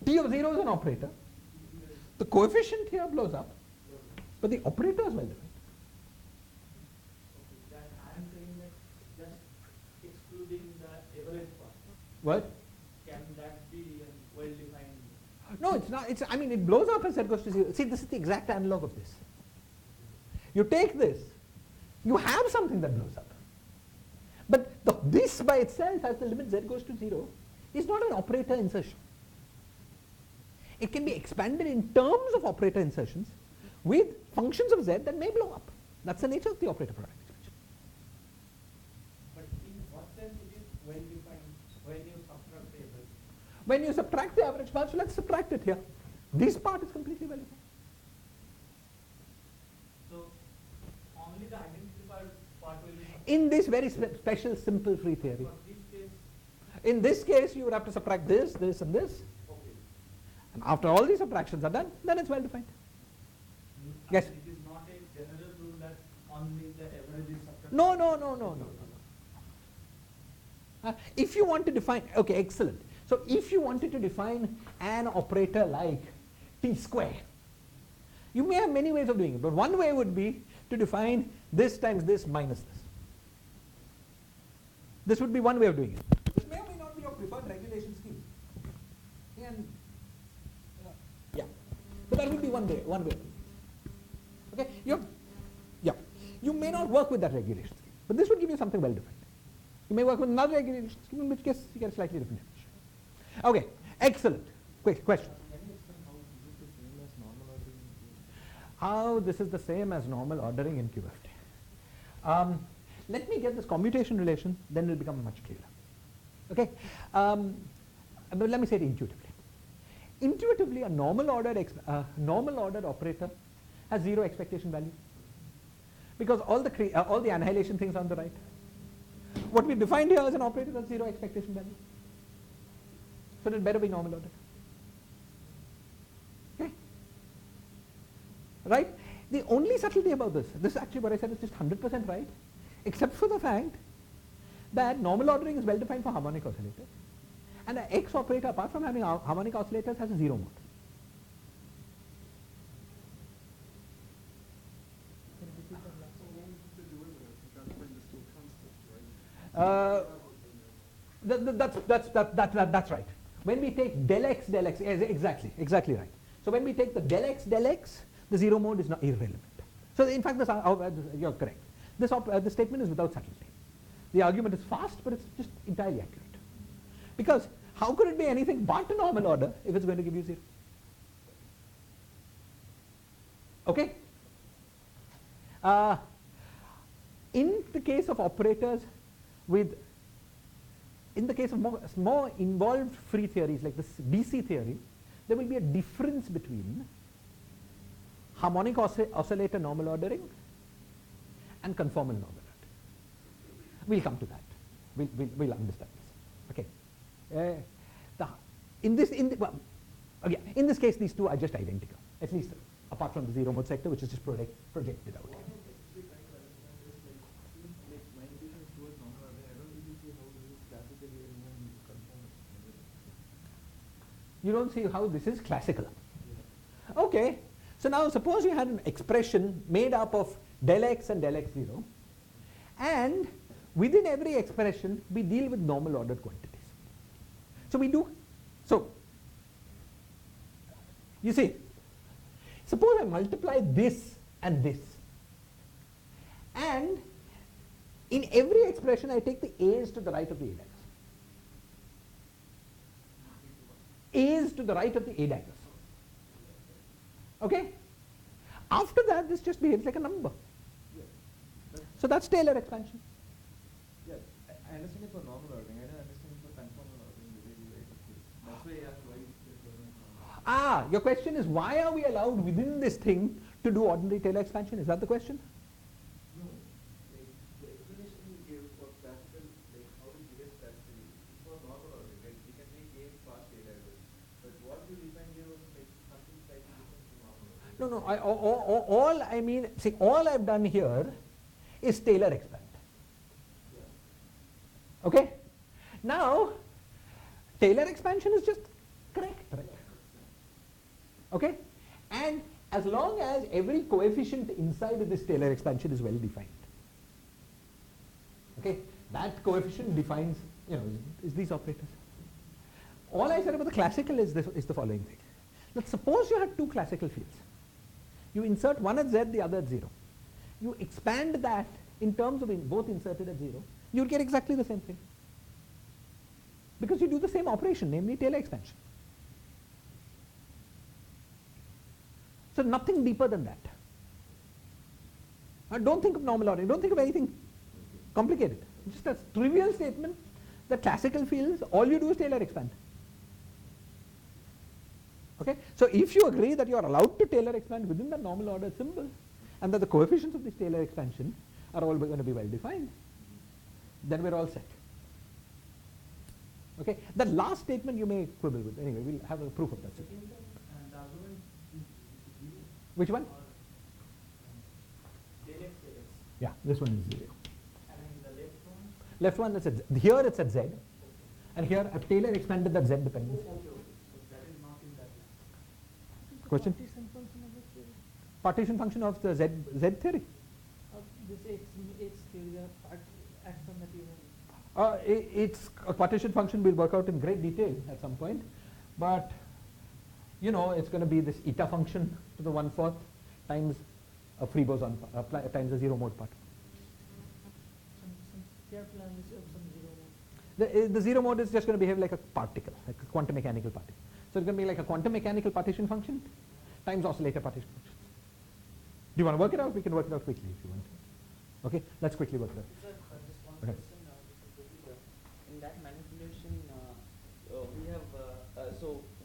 T of 0 is an operator. The coefficient here blows up, but the operator is well defined. Okay, that I am saying that just excluding the average part, What? can that be a well-defined? No, it's not. I mean, it blows up as z goes to 0. See, this is the exact analog of this. You take this, you have something that blows up. But this by itself, as the limit z goes to 0, is not an operator insertion. It can be expanded in terms of operator insertions with functions of z that may blow up. That's the nature of the operator product expansion. But in what sense it is well-defined when you subtract the average? When you subtract the average part, so let's subtract it here. This part is completely well defined. So only the identified part will be In this very special simple free theory. for this case. In this case, you would have to subtract this, this, and this. Okay. And after all these subtractions are done, then it's well defined. Yes. It is not a general rule that only the average is subtracted. No. If you want to define, okay, excellent. So if you wanted to define an operator like t square, you may have many ways of doing it, but one way would be to define this times this minus this. This would be one way of doing it. This may or may not be your preferred regulation scheme. And yeah, but that would be one way of doing it. Okay, you may not work with that regulation scheme, but this would give you something well defined. You may work with another regulation scheme, in which case you get a slightly different definition. Okay, excellent. Quick question. Can you explain How how is it the same as normal ordering? this is the same as normal ordering in QFT. Let me get this commutation relation, then it will become much clearer. Okay, but let me say it intuitively. Intuitively, a normal ordered operator has 0 expectation value because all the annihilation things are on the right. What we defined here as an operator has 0 expectation value. So it better be normal ordered. Okay? Right? The only subtlety about this is actually what I said is just 100% right, except for the fact that normal ordering is well defined for harmonic oscillators. And the X operator, apart from having harmonic oscillators, has a 0 mode. So what was the derivative? You got to bring this to a constant, right? That's right. When we take del x, exactly right. So when we take the del x, the 0 mode is not irrelevant. So in fact, you're correct. This statement is without subtlety. The argument is fast, but it's just entirely accurate. Because How could it be anything but a normal order if it's going to give you 0? Okay? In the case of operators in the case of more involved free theories like this BC theory, there will be a difference between harmonic oscillator normal ordering and conformal normal ordering. We'll come to that. We'll understand this. Okay. In this case, these two are just identical, at least apart from the zero mode sector, which is just projected out. You don't see how this is classical. Okay. So now suppose you had an expression made up of del x and del x0, and within every expression we deal with normal ordered quantities. So we do. So you see, suppose I multiply this and this, and in every expression I take the a's to the right of the a daggers. A's to the right of the a daggers. Okay? After that, this just behaves like a number. Yes. So that's Taylor expansion. Yes, I understand it for normal ordering. I don't understand it for conformal ordering. That's why I asked why it's Your question is why are we allowed within this thing to do ordinary Taylor expansion? Is that the question? No. Like, the explanation you gave for classical, like how we behave classically, is for normal ordering. Like we can make A past A diagonal. But what you defined here was like something slightly different from normal ordering. No. All I mean, see, all I've done here is Taylor expand. Yeah. Okay? Now, Taylor expansion is just correct, right? Okay? And as long as every coefficient inside of this Taylor expansion is well defined. Okay? That coefficient defines, is these operators. All I said about the classical is the following thing. Let's suppose you had two classical fields. You insert one at z, the other at 0. You expand that in terms of both inserted at 0, you'll get exactly the same thing. Because you do the same operation, namely Taylor expansion. So nothing deeper than that. Don't think of normal ordering. Don't think of anything complicated. Just a trivial statement that classical fields, all you do is Taylor expand. Okay? So if you agree that you are allowed to Taylor expand within the normal ordered symbol, and that the coefficients of this Taylor expansion are all going to be well defined, then we're all set. Okay? That last statement you may quibble with. Anyway, we'll have a proof of that. Which one? Yeah, this one is 0. And the left one? Left one is at here it's at z, and here I've Taylor expanded that z dependency. So that is not in that line. Question? Partition function of the z theory. This x theory, the part action that you have. It's a partition function we'll work out in great detail at some point, but it's going to be this eta function to the 1/4 times a free boson times a zero mode part. Some careful analysis of some zero mode. The zero mode is just going to behave like a particle, like a quantum mechanical particle. So it's going to be like a quantum mechanical partition function times oscillator partition function. Do you want to work it out? We can work it out quickly if you want. Okay, let's quickly work it out. Sir, just one Okay. question. In that manipulation, we have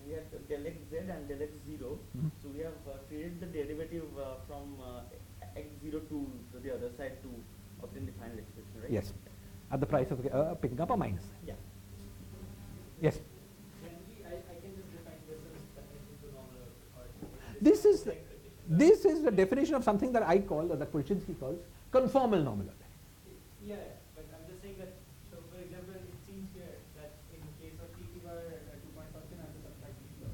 we have del x z and del x 0. Mhm. So we have created the derivative from x0 to the other side to obtain the final expression, right? Yes, at the price of picking up a minus. Yeah. Yes. Generally, I can just define this as definition to normal order. This is the definition of something that I call, or that Polchinski calls, conformal normal order. Yeah, but I'm just saying that, so for example, it seems here that in case of t bar 2-point function, I have to subtract t bar.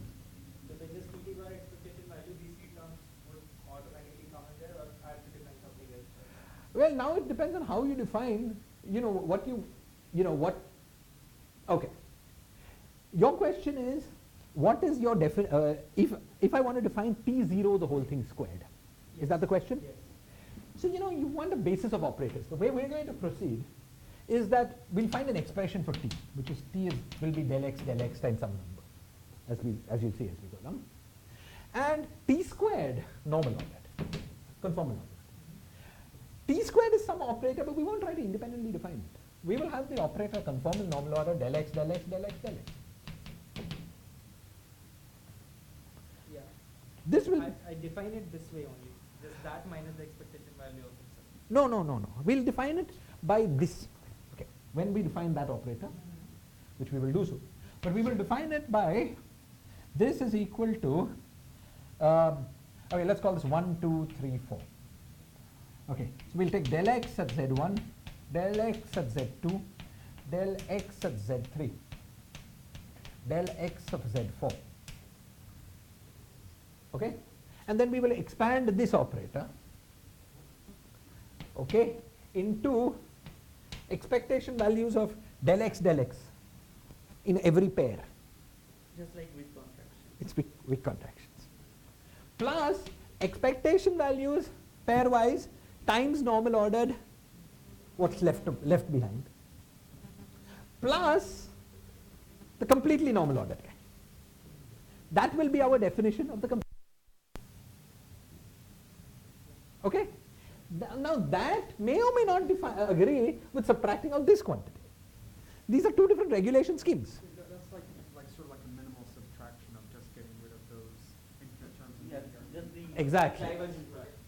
So then this t bar expectation value, these three terms would automatically come in there, or I have to define something else? Well, now it depends on how you define, okay. Your question is, what is your if I want to define P0 the whole thing squared, is that the question? Yes. So you want a basis of operators. The way we're going to proceed is that we'll find an expression for t, which is will be del x times some number, as you'll see as we go along. And t squared normal ordered, conformal ordered. T squared is some operator, but we won't try to independently define it. We will have the operator conformal normal order del x. Yeah. This will I define it this way only. Just that minus the expectation value of itself. no. We'll define it by this. Okay. When we define that operator, which we will do so, but we will define it by this is equal to. Okay, let's call this 1, 2, 3, 4. Okay, so we'll take del x at z1, del x at z2, del x at z3, del x of z4. Okay, and then we will expand this operator, okay, into expectation values of del x in every pair. Just like with contraction. It's with contractions. Plus expectation values pairwise times normal ordered what's left behind, plus the completely normal ordered guy. That will be our definition of the complete. Okay? Now that may or may not agree with subtracting out this quantity. These are two different regulation schemes. That's like sort of like a minimal subtraction of just getting rid of those infinite terms. Yeah, just the Exactly. divergence product.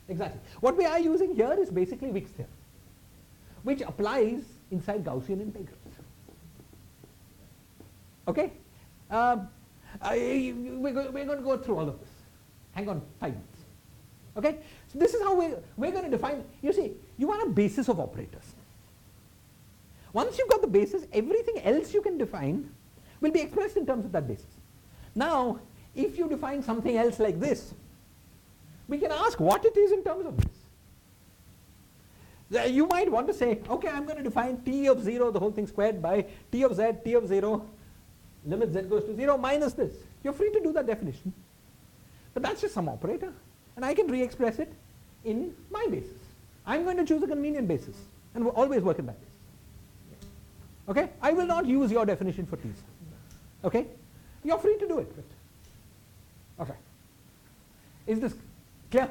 Exactly. What we are using here is basically Wick's theorem, which applies inside Gaussian integrals. Okay? We're going to go through all of this. Hang on 5 minutes. Okay? So this is how we're going to define. You see, you want a basis of operators. Once you've got the basis, everything else you can define will be expressed in terms of that basis. Now, if you define something else like this, we can ask what it is in terms of this. You might want to say, okay, I'm going to define t of 0, the whole thing squared, by t of 0, limit z goes to 0, minus this. You're free to do that definition. But that's just some operator. And I can re-express it in my basis. I'm going to choose a convenient basis and we'll always work in that basis. Okay? I will not use your definition for t's. Okay? You're free to do it. Okay. Is this clear?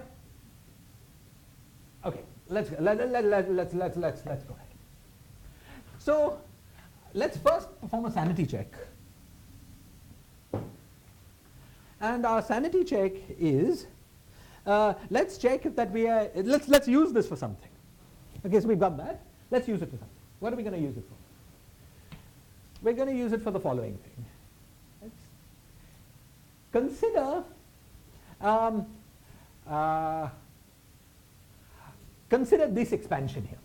Okay. Let's go ahead. So let's first perform a sanity check. And our sanity check is let's check if that we are let's use this for something. Okay, so we've got that. Let's use it for something. What are we going to use it for? We're going to use it for the following thing. Let's consider this expansion here.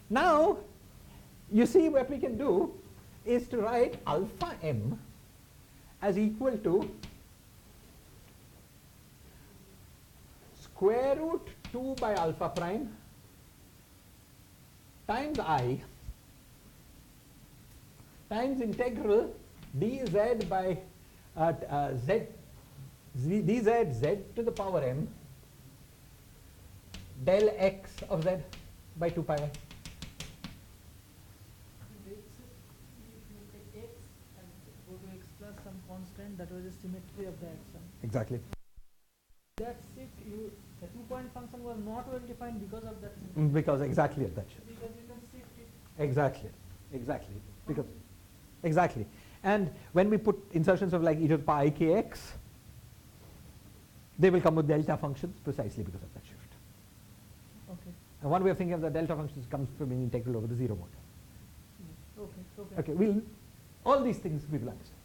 Now, you see what we can do is to write alpha m as equal to square root 2 by alpha prime times I times integral dz by dz z to the power m del x of z by 2 pi. If you take x and go to x plus some constant, that was the symmetry of the action. Exactly. That's it. The 2-point function was not well defined because of that symmetry. Because exactly of that. Because you can shift it. Exactly. Because exactly. And when we put insertions of like e to the power I kx, they will come with delta functions precisely because of that shift. Okay. And one way of thinking of the delta functions comes from an integral over the zero mode. Okay. All these things we will understand.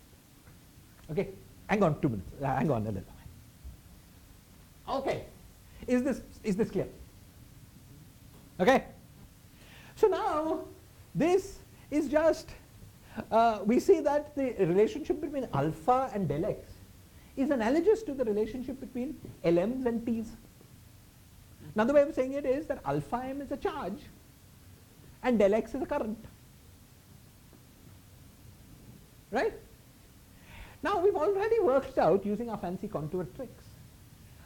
Okay, hang on 2 minutes. Hang on a little. Okay, is this clear? Okay. So now this is just we see that the relationship between alpha and del x is analogous to the relationship between LMs and T's. Another way of saying it is that alpha m is a charge and del x is a current. Right? Now we've already worked out using our fancy contour tricks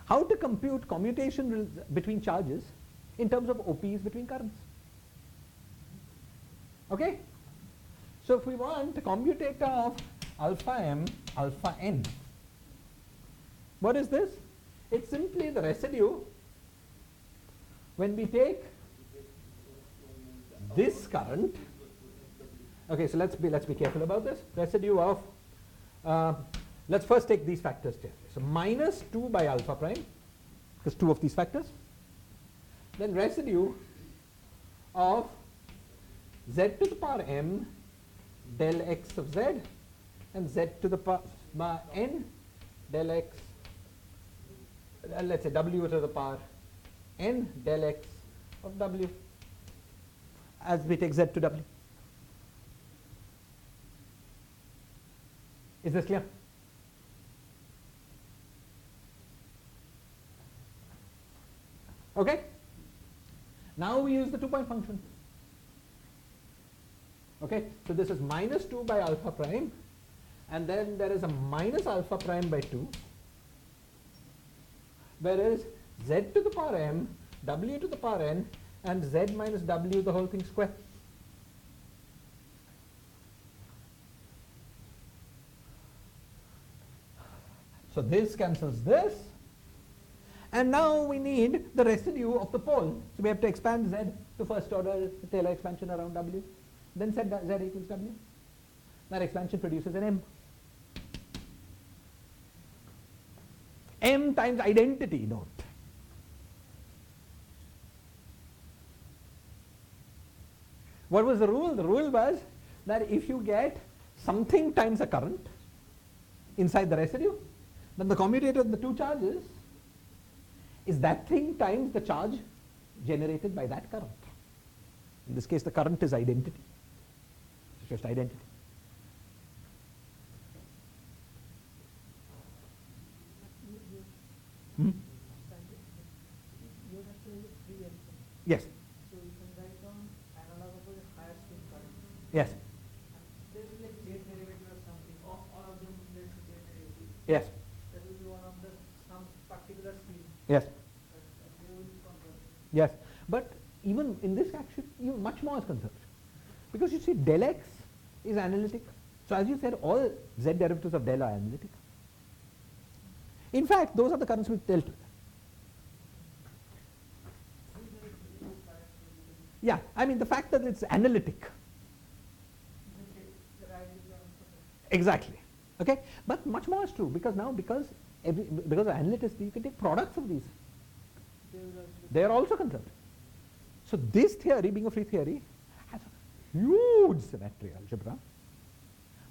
how to compute commutation between charges in terms of OPEs between currents. Okay? So if we want a commutator of alpha m, alpha n, what is this? It's simply the residue when we take this current. Okay, so let's be careful about this. Residue of, let's first take these factors here. So minus 2 by alpha prime, because 2 of these factors. Then residue of z to the power m del x of z and z to the power n del x, let's say w to the power n del x of w as we take z to w. Is this clear? Okay? Now we use the 2-point function. Okay? So this is minus 2 by alpha prime, and then there is a minus alpha prime by 2, whereas z to the power m, w to the power n, and z minus w the whole thing square. So this cancels this, and now we need the residue of the pole. So we have to expand z to first order Taylor expansion around w, then set z equals w. That expansion produces an m. M times identity, note. What was the rule? The rule was that if you get something times a current inside the residue, then the commutator of the two charges is that thing times the charge generated by that current. In this case, the current is identity. It's just identity. Hmm? Yes. So you can write down analog of a higher spin current. Yes. There will be like Z derivative or something. All of them will Z derivative. Yes. That will be one of the some particular speed. Yes. They will be converted. Yes. But even in this action, much more is conserved. Because you see, del x is analytic. So as you said, all Z derivatives of del are analytic. In fact, those are the currents with delta. Yeah, I mean the fact that it's analytic. Exactly. Okay, but much more is true because now because of analyticity, you can take products of these. They are also conserved. So this theory, being a free theory, has a huge symmetry algebra,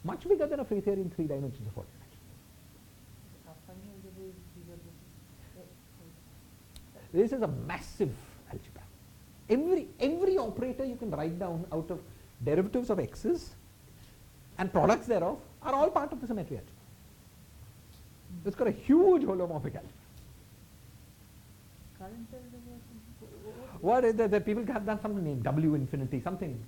much bigger than a free theory in 3 dimensions or 4 dimensions. This is a massive algebra. Every operator you can write down out of derivatives of x's and products thereof are all part of the symmetry algebra. It's got a huge holomorphic algebra. What is that? People have done something named W infinity, something.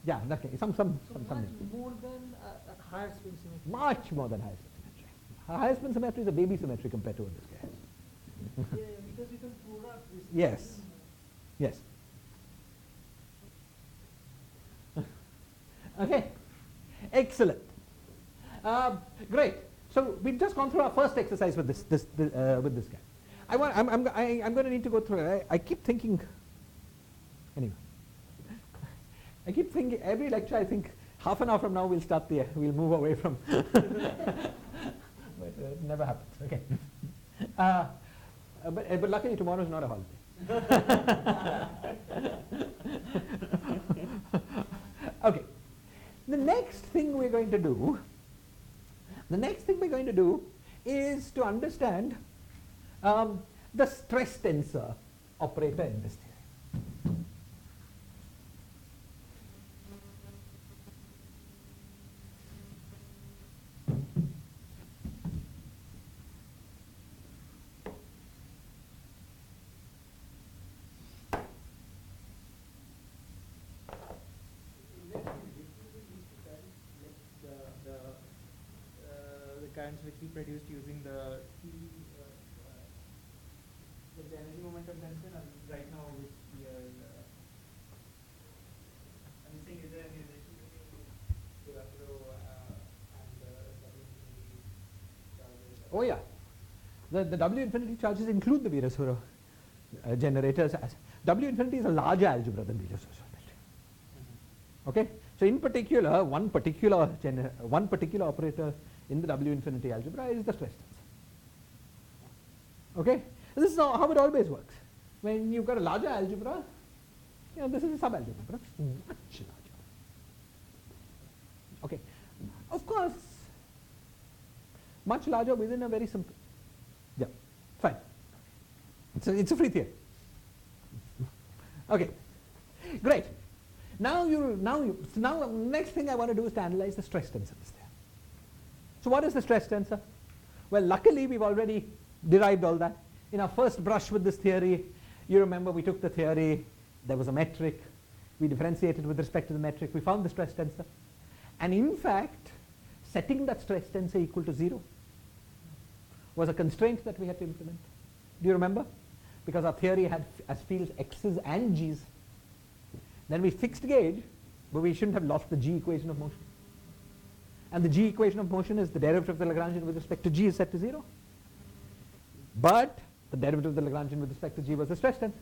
Yeah, okay, some much name. more than a higher spin symmetry. Much more than higher spin symmetry. Higher spin symmetry is a baby symmetry compared to what this guy has. Yeah, because you can product this. Yes. Yes. Okay. Excellent. Great. So we've just gone through our first exercise with this guy. I'm going to need to go through it. I keep thinking. Anyway. I keep thinking every lecture. I think half an hour from now we'll move away from. But it never happens. Okay. But luckily tomorrow is not a holiday. Okay. The next thing we're going to do is to understand the stress tensor operator in this theory. Currents which we produced using the energy momentum tensor and right now which we are, I'm saying, is there any relation between Virasoro and the W infinity charges? Oh yeah, the W infinity charges include the Virasoro generators. As W infinity is a larger algebra than Virasoro. Okay, so in particular, one particular operator in the W infinity algebra is the stress tensor. Okay, this is how it always works. When you've got a larger algebra, this is a subalgebra, but it's much larger. Okay, of course, much larger within a very simple. Yeah, fine. It's a free theory. Okay, great. Now next thing I want to do is to analyze the stress tensor there. So what is the stress tensor? Well, luckily we've already derived all that. In our first brush with this theory, you remember we took the theory, there was a metric, we differentiated with respect to the metric, we found the stress tensor. And in fact, setting that stress tensor equal to 0 was a constraint that we had to implement. Do you remember? Because our theory had as fields x's and g's. Then we fixed gauge, but we shouldn't have lost the g equation of motion. And the g equation of motion is the derivative of the Lagrangian with respect to g is set to 0. But the derivative of the Lagrangian with respect to g was the stress tensor.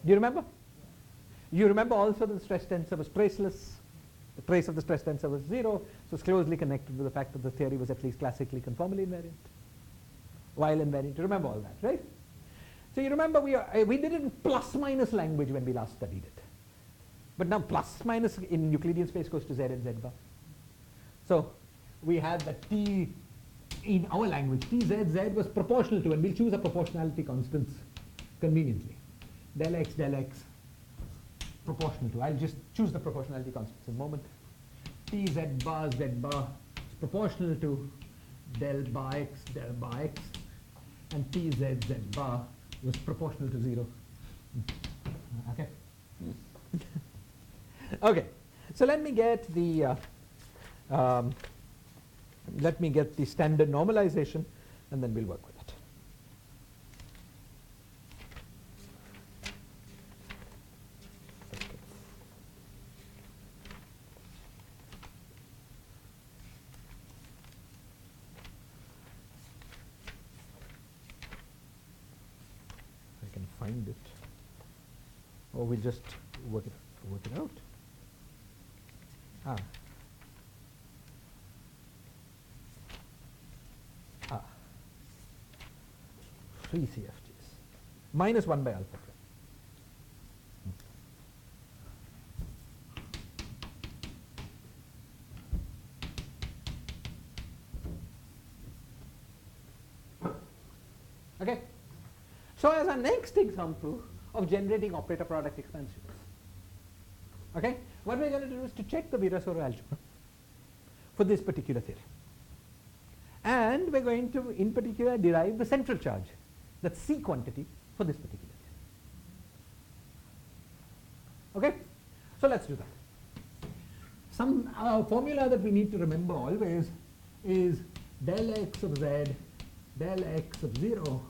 Do you remember? You remember also that the stress tensor was traceless. The trace of the stress tensor was 0, so it's closely connected with the fact that the theory was at least classically conformally invariant, while invariant. You remember all that, right? So you remember we did it in plus minus language when we last studied it. But now plus minus in Euclidean space goes to z and z bar. So we had that t in our language, t z z was proportional to, and we'll choose a proportionality constants conveniently. Del x proportional to. I'll just choose the proportionality constants in a moment. T z bar is proportional to del bar x, and t z z bar was proportional to 0. Okay. Okay. So let me get the standard normalization, and then we'll work with it. I can find it, or we'll just work it out. Free CFTs. Minus 1 by alpha prime. Okay. So as our next example of generating operator product expansions, okay, what we're going to do is to check the Virasoro algebra for this particular theory. And we're going to, in particular, derive the central charge, that C quantity, for this particular theory. Okay? So let's do that. Some formula that we need to remember always is del x of z, del x of 0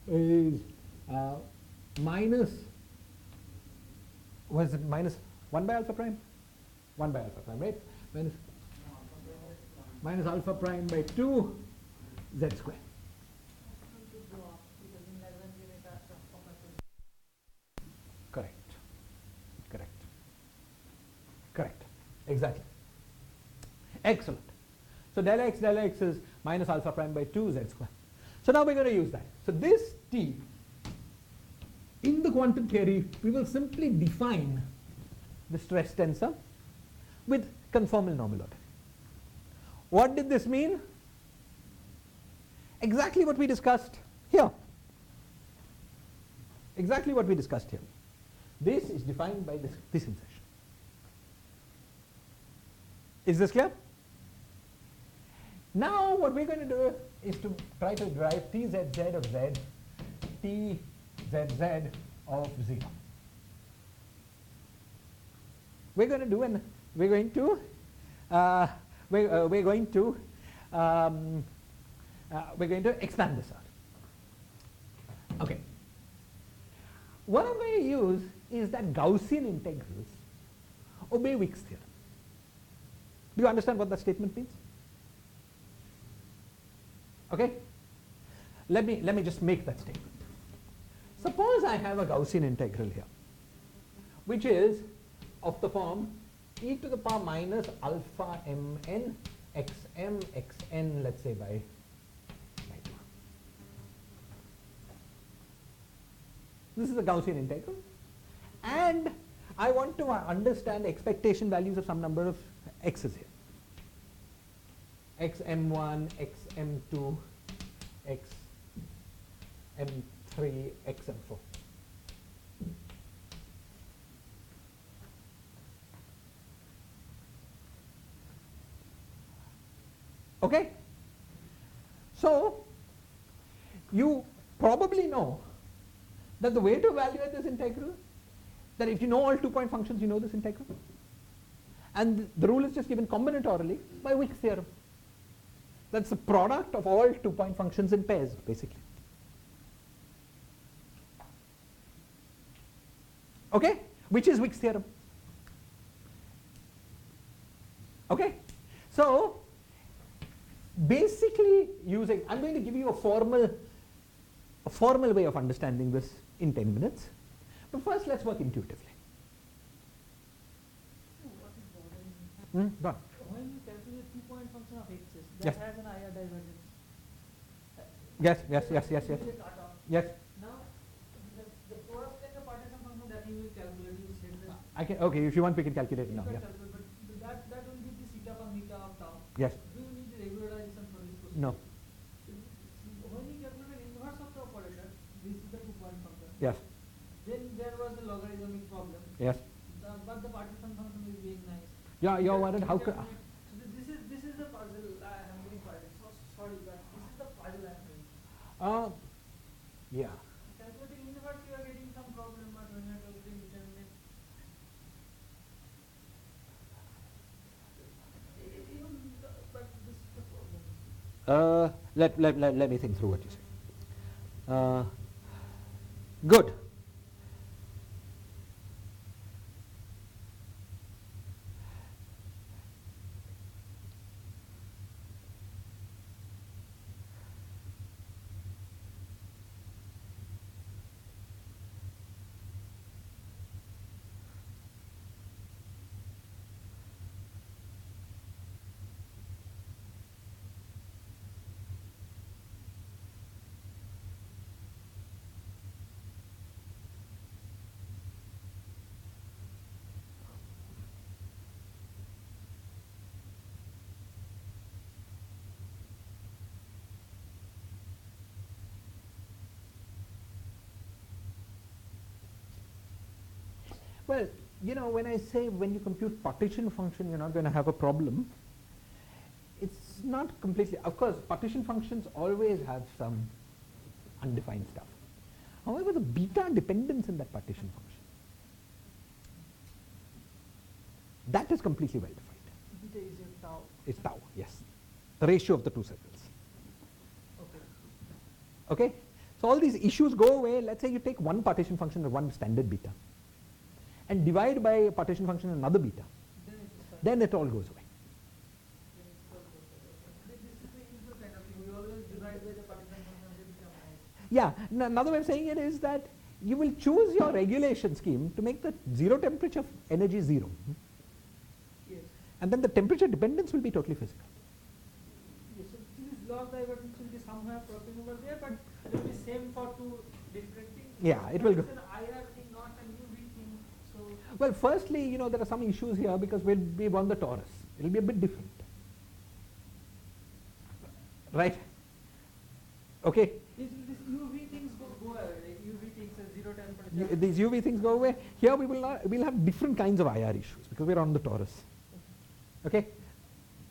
is minus, was it minus 1 by alpha prime? 1 by alpha prime, right? Minus alpha prime by 2 z square. Correct. Exactly. Excellent. So del x is minus alpha prime by 2 z square. So now we're going to use that. So this t, in the quantum theory, we will simply define the stress tensor with conformal normal order. What did this mean? Exactly what we discussed here. Exactly what we discussed here. This is defined by this insertion. Is this clear? Now what we're going to do is to try to derive tzz of z, tzz of 0. We're going to do an we're going to expand this out. Okay. what I'm going to use is that Gaussian integrals obey Wick's theorem. Do you understand what that statement means? Okay? Let me just make that statement. Suppose I have a Gaussian integral here, which is of the form e to the power minus alpha mn xm xn, let's say by 2. This is a Gaussian integral, and I want to understand expectation values of some number of x's here. xm1, xm2, xm3, xm4. Okay? So, you probably know that the way to evaluate this integral, that if you know all 2-point functions, you know this integral. And the rule is just given combinatorially by Wick's theorem. That's the product of all 2-point functions in pairs, basically. Okay? Which is Wick's theorem. Okay? So, basically using, I'm going to give you a formal way of understanding this in 10 minutes. But first, let's work intuitively. Go on. When you calculate 2-point function of x's, that Yes. has an IR divergence. Yes. Yes. Now, the product and the partition function that you will calculate, you said that. Okay, if you want, we can calculate it You now. can Yeah. calculate, but that will give the zeta upon meta of tau. Yes. Do you need the regularization for this process? No. When you calculate inverse of the operator, this is the 2-point function. Yes. Then there was the logarithmic problem. Yes. But the partition function is being nice. Yeah, you're worried. How could? So this is the puzzle I am getting puzzled. So sorry, but this is the puzzle I am getting. Yeah. Calculating inverse, you are getting some problem, but when you are calculating determinant, but this is the problem. Let me think through what you say. Good. Well, you know, when I say when you compute partition function, you're not going to have a problem, it's not completely, of course, partition functions always have some undefined stuff. However, the beta dependence in that partition function, that is completely well defined. Beta is your tau. It's tau, yes. The ratio of the two circles. Okay. Okay? So all these issues go away. Let's say you take one partition function and one standard beta and divide by a partition function and another beta. Then it is fine. Then it all goes away. Then it all goes away. This is the usual kind of thing. We always divide by the partition function and then become nice. Yeah, another way of saying it is that you will choose your regulation scheme to make the zero temperature of energy zero. Yes. And then the temperature dependence will be totally physical. Yes. So this log divergence will be somewhere cropping over there, but it will be same for two different things. Yeah, it will go. It's an IR thing, not an UV thing. So Well, firstly, you know, there are some issues here because we want the torus. It will be a bit different. Right? Okay? these UV things go away. Like UV things are zero temperature. These UV things go away. Here we'll have different kinds of IR issues because we're on the torus. Okay?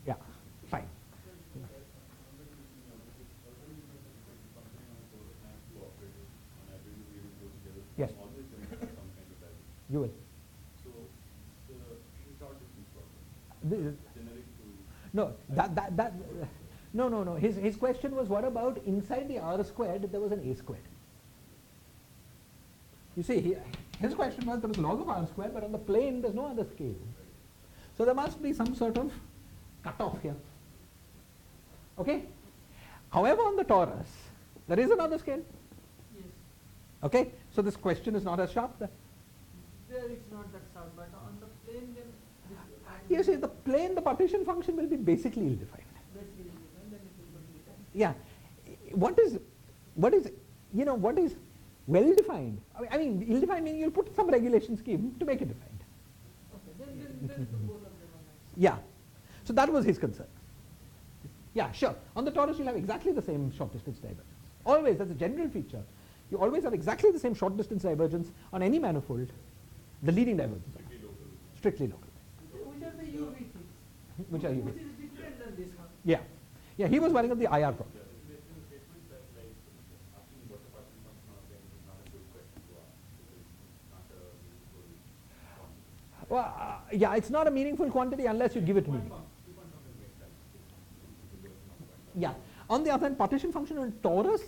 Yeah, fine. Yes. You will. No, no. His question was, what about inside the R squared if there was an A squared? You see, his question was there was log of r square, but on the plane there's no other scale. So there must be some sort of cutoff here. Okay? However, on the torus, there is another scale. Yes. Okay? So this question is not as sharp there. There it's not that sharp, but on the plane then You see, the plane, the partition function will be basically ill-defined. basically then it will go to the time. Yeah. What is well-defined? I mean, ill-defined meaning you'll put some regulation scheme to make it defined. Okay, then both of them are nice. Yeah. So that was his concern. Yeah, sure. On the torus, you'll have exactly the same short distance divergence. Always, that's a general feature. You always have exactly the same short distance divergence on any manifold. The leading divergence. Strictly local. Which are the UV things? Which are you? Which is different than this one. Yeah. Yeah, he was worrying about the IR problem. Well, yeah, it's not a meaningful quantity unless you give it meaning. Yeah. On the other hand, partition function on torus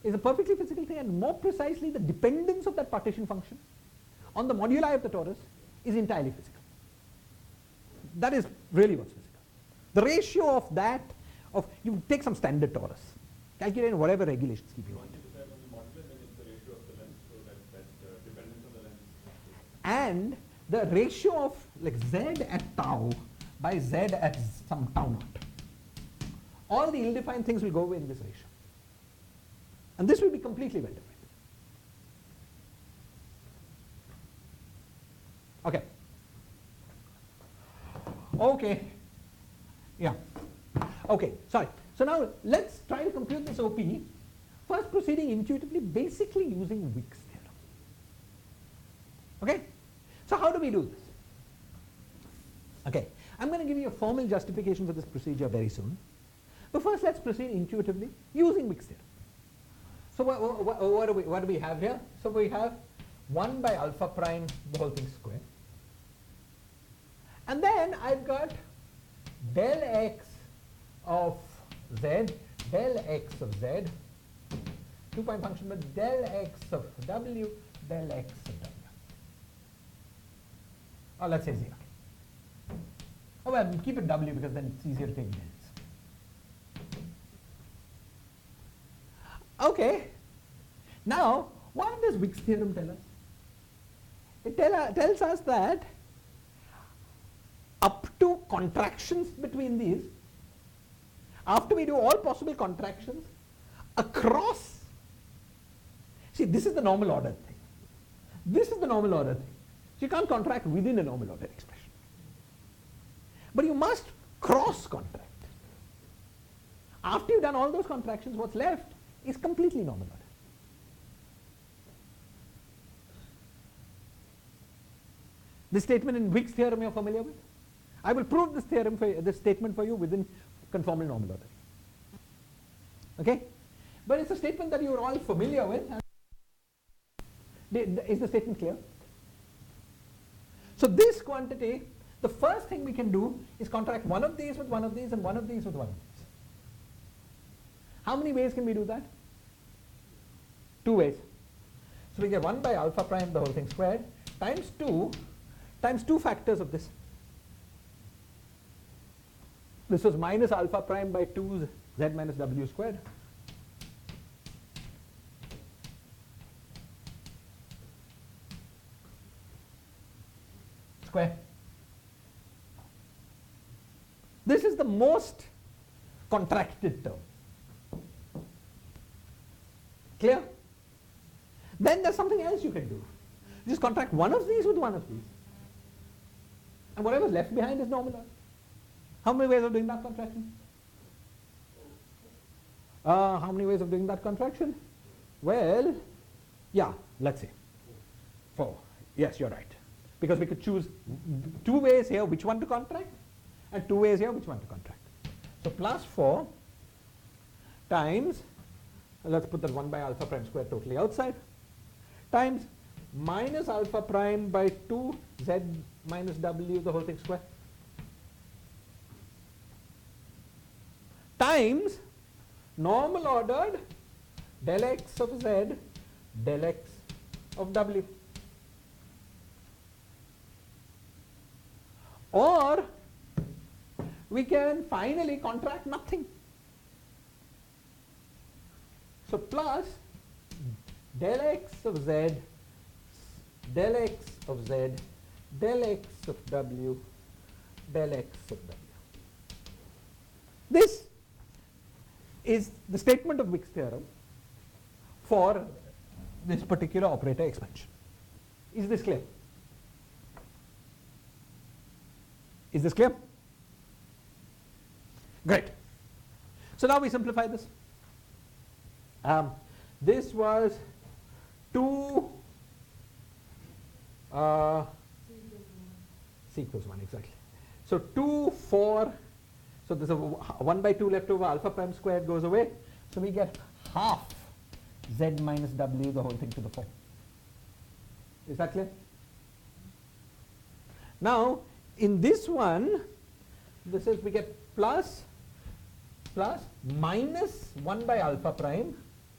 is a perfectly physical thing, and more precisely, the dependence of that partition function on the moduli of the torus is entirely physical. That is really what's physical. The ratio of that, you take some standard torus, calculate whatever regulation scheme you want. And the ratio of like z at tau by z at some tau naught. All the ill-defined things will go away in this ratio. And this will be completely well defined. Okay. Okay. Yeah. Okay, sorry. So now let's try to compute this OP, first proceeding intuitively, basically using Wick's theorem. Okay? So how do we do this? Okay, I'm going to give you a formal justification for this procedure very soon. But first let's proceed intuitively using Wick's theorem. So what do we have here? So we have 1 by alpha prime, the whole thing squared. And then I've got del x of z, del x of z, 2-point function, but del x of w, del x of w. Or let's say 0. Oh well, keep it w because then it's easier to take dels. Okay. Now, what does Wick's theorem tell us? It tells us that up to contractions between these, after we do all possible contractions across, see, this is the normal order thing. This is the normal order thing. So you can't contract within a normal order expression. But you must cross contract. After you've done all those contractions, what's left is completely normal order. This statement in Wick's theorem you're familiar with? I will prove this theorem this statement for you within conformal normal order. Okay? But it's a statement that you're all familiar with. Is the statement clear? So this quantity, the first thing we can do is contract one of these with one of these and one of these with one of these. How many ways can we do that? 2 ways. So we get 1 by alpha prime, the whole thing squared, times 2 factors of this. This was minus alpha prime by 2 z minus w squared. Square. This is the most contracted term. Clear? Then there's something else you can do. Just contract one of these with one of these. And whatever's left behind is normal order. How many ways of doing that contraction? How many ways of doing that contraction? Well, yeah, let's say 4. Yes, you're right. Because we could choose 2 ways here which one to contract and 2 ways here which one to contract. So plus 4 times, let's put that 1 by alpha prime squared totally outside, times minus alpha prime by 2 z minus w the whole thing square, times normal ordered del x of z del x of w. Or we can finally contract nothing. So plus del x of z, del x of z, del x of w, del x of w. This is the statement of Wick's theorem for this particular operator expansion. Is this clear? Is this clear? Great. So now we simplify this. This was 2 c equals 1 exactly. So 2, 4. So there's a 1 by 2 left over, alpha prime squared goes away. So we get half z minus w, the whole thing to the 4. Is that clear? Now in this one, this is we get plus minus 1 by alpha prime,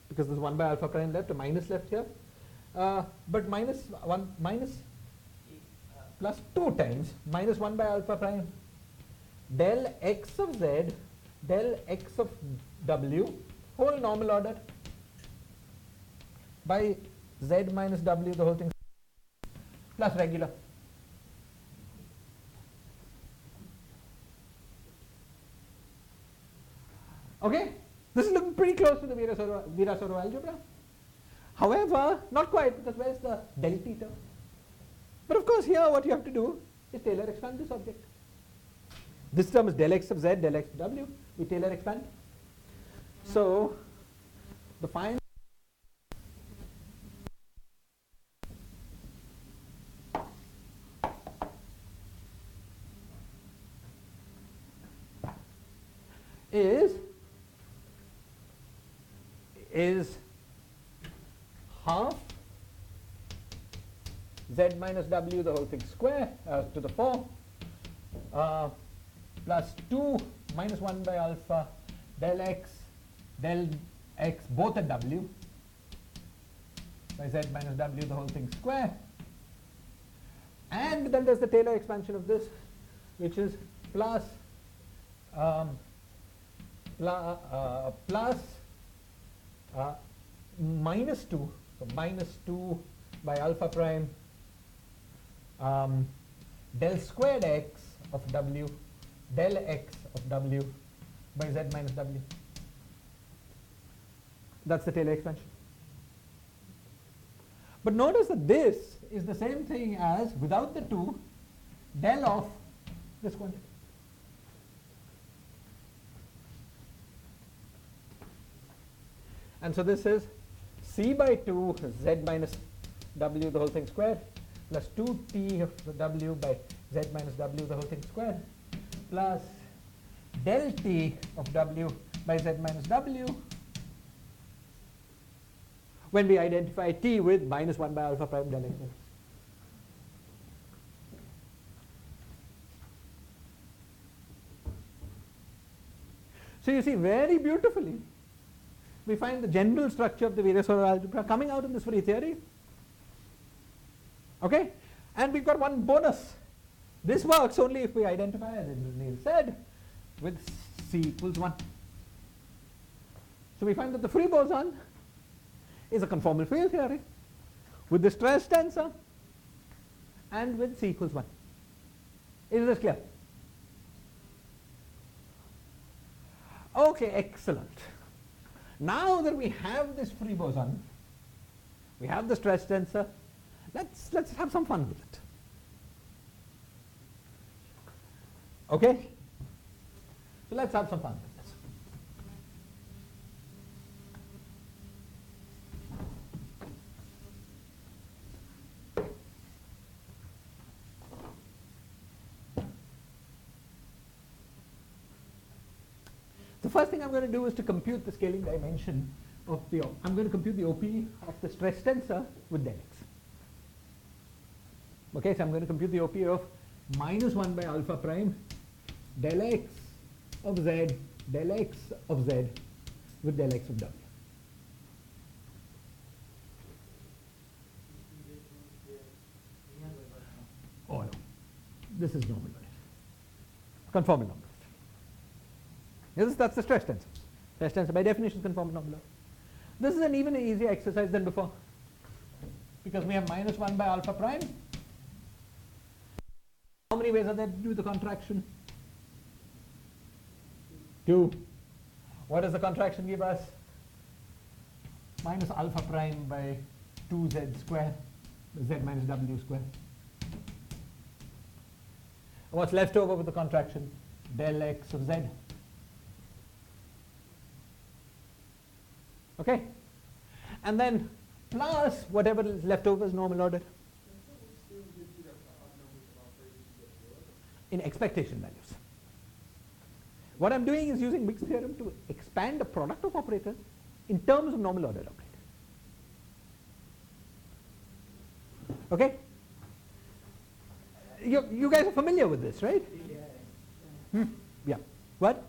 because there's 1 by alpha prime left, a minus left here, but minus 1 minus plus 2 times minus 1 by alpha prime del x of z del x of w whole normal order by z minus w, the whole thing, plus regular. Okay, this is looking pretty close to the Virasoro algebra. However, not quite, because where's the del t term? But of course here what you have to do is Taylor expand this object. This term is del x of z, del x of w. We Taylor expand. So the final is half z minus w, the whole thing square to the 4 plus 2 minus 1 by alpha del x both at w by z minus w, the whole thing square. And then there's the Taylor expansion of this, which is plus minus 2, so minus 2 by alpha prime del squared x of w del x of w by z minus w. That's the Taylor expansion. But notice that this is the same thing as, without the 2, del of this quantity. And so this is c by 2 z minus w, the whole thing squared, plus 2t of the w by z minus w, the whole thing squared, plus del t of w by z minus w when we identify t with minus 1 by alpha prime del x. So you see, very beautifully we find the general structure of the Virasoro algebra coming out in this free theory. Okay? And we've got one bonus. This works only if we identify, as Neil said, with c equals 1. So we find that the free boson is a conformal field theory with the stress tensor and with c equals 1. Is this clear? Okay, excellent. Now that we have this free boson, we have the stress tensor, let's have some fun with it. Okay? So let's have some fun with this. The first thing I'm going to do is to compute the scaling dimension of the, I'm going to compute the OP of the stress tensor with del x. Okay, so I'm going to compute the OP of minus 1 by alpha prime del x of z del x of z with del x of w. This is normal ordered. Conformal normal ordered. Yes, that's the stress tensor. Stress tensor by definition is conformal normal ordered. This is an even easier exercise than before, because we have -1 by alpha prime. How many ways are there to do the contraction? 2. What does the contraction give us? Minus alpha prime by 2z square, z minus w square. What's left over with the contraction? Del x of z. Okay? And then plus whatever is left over is normal order in expectation values. What I'm doing is using Mixed theorem to expand the product of operators in terms of normal ordered operator. Okay? You guys are familiar with this, right? Yeah. What?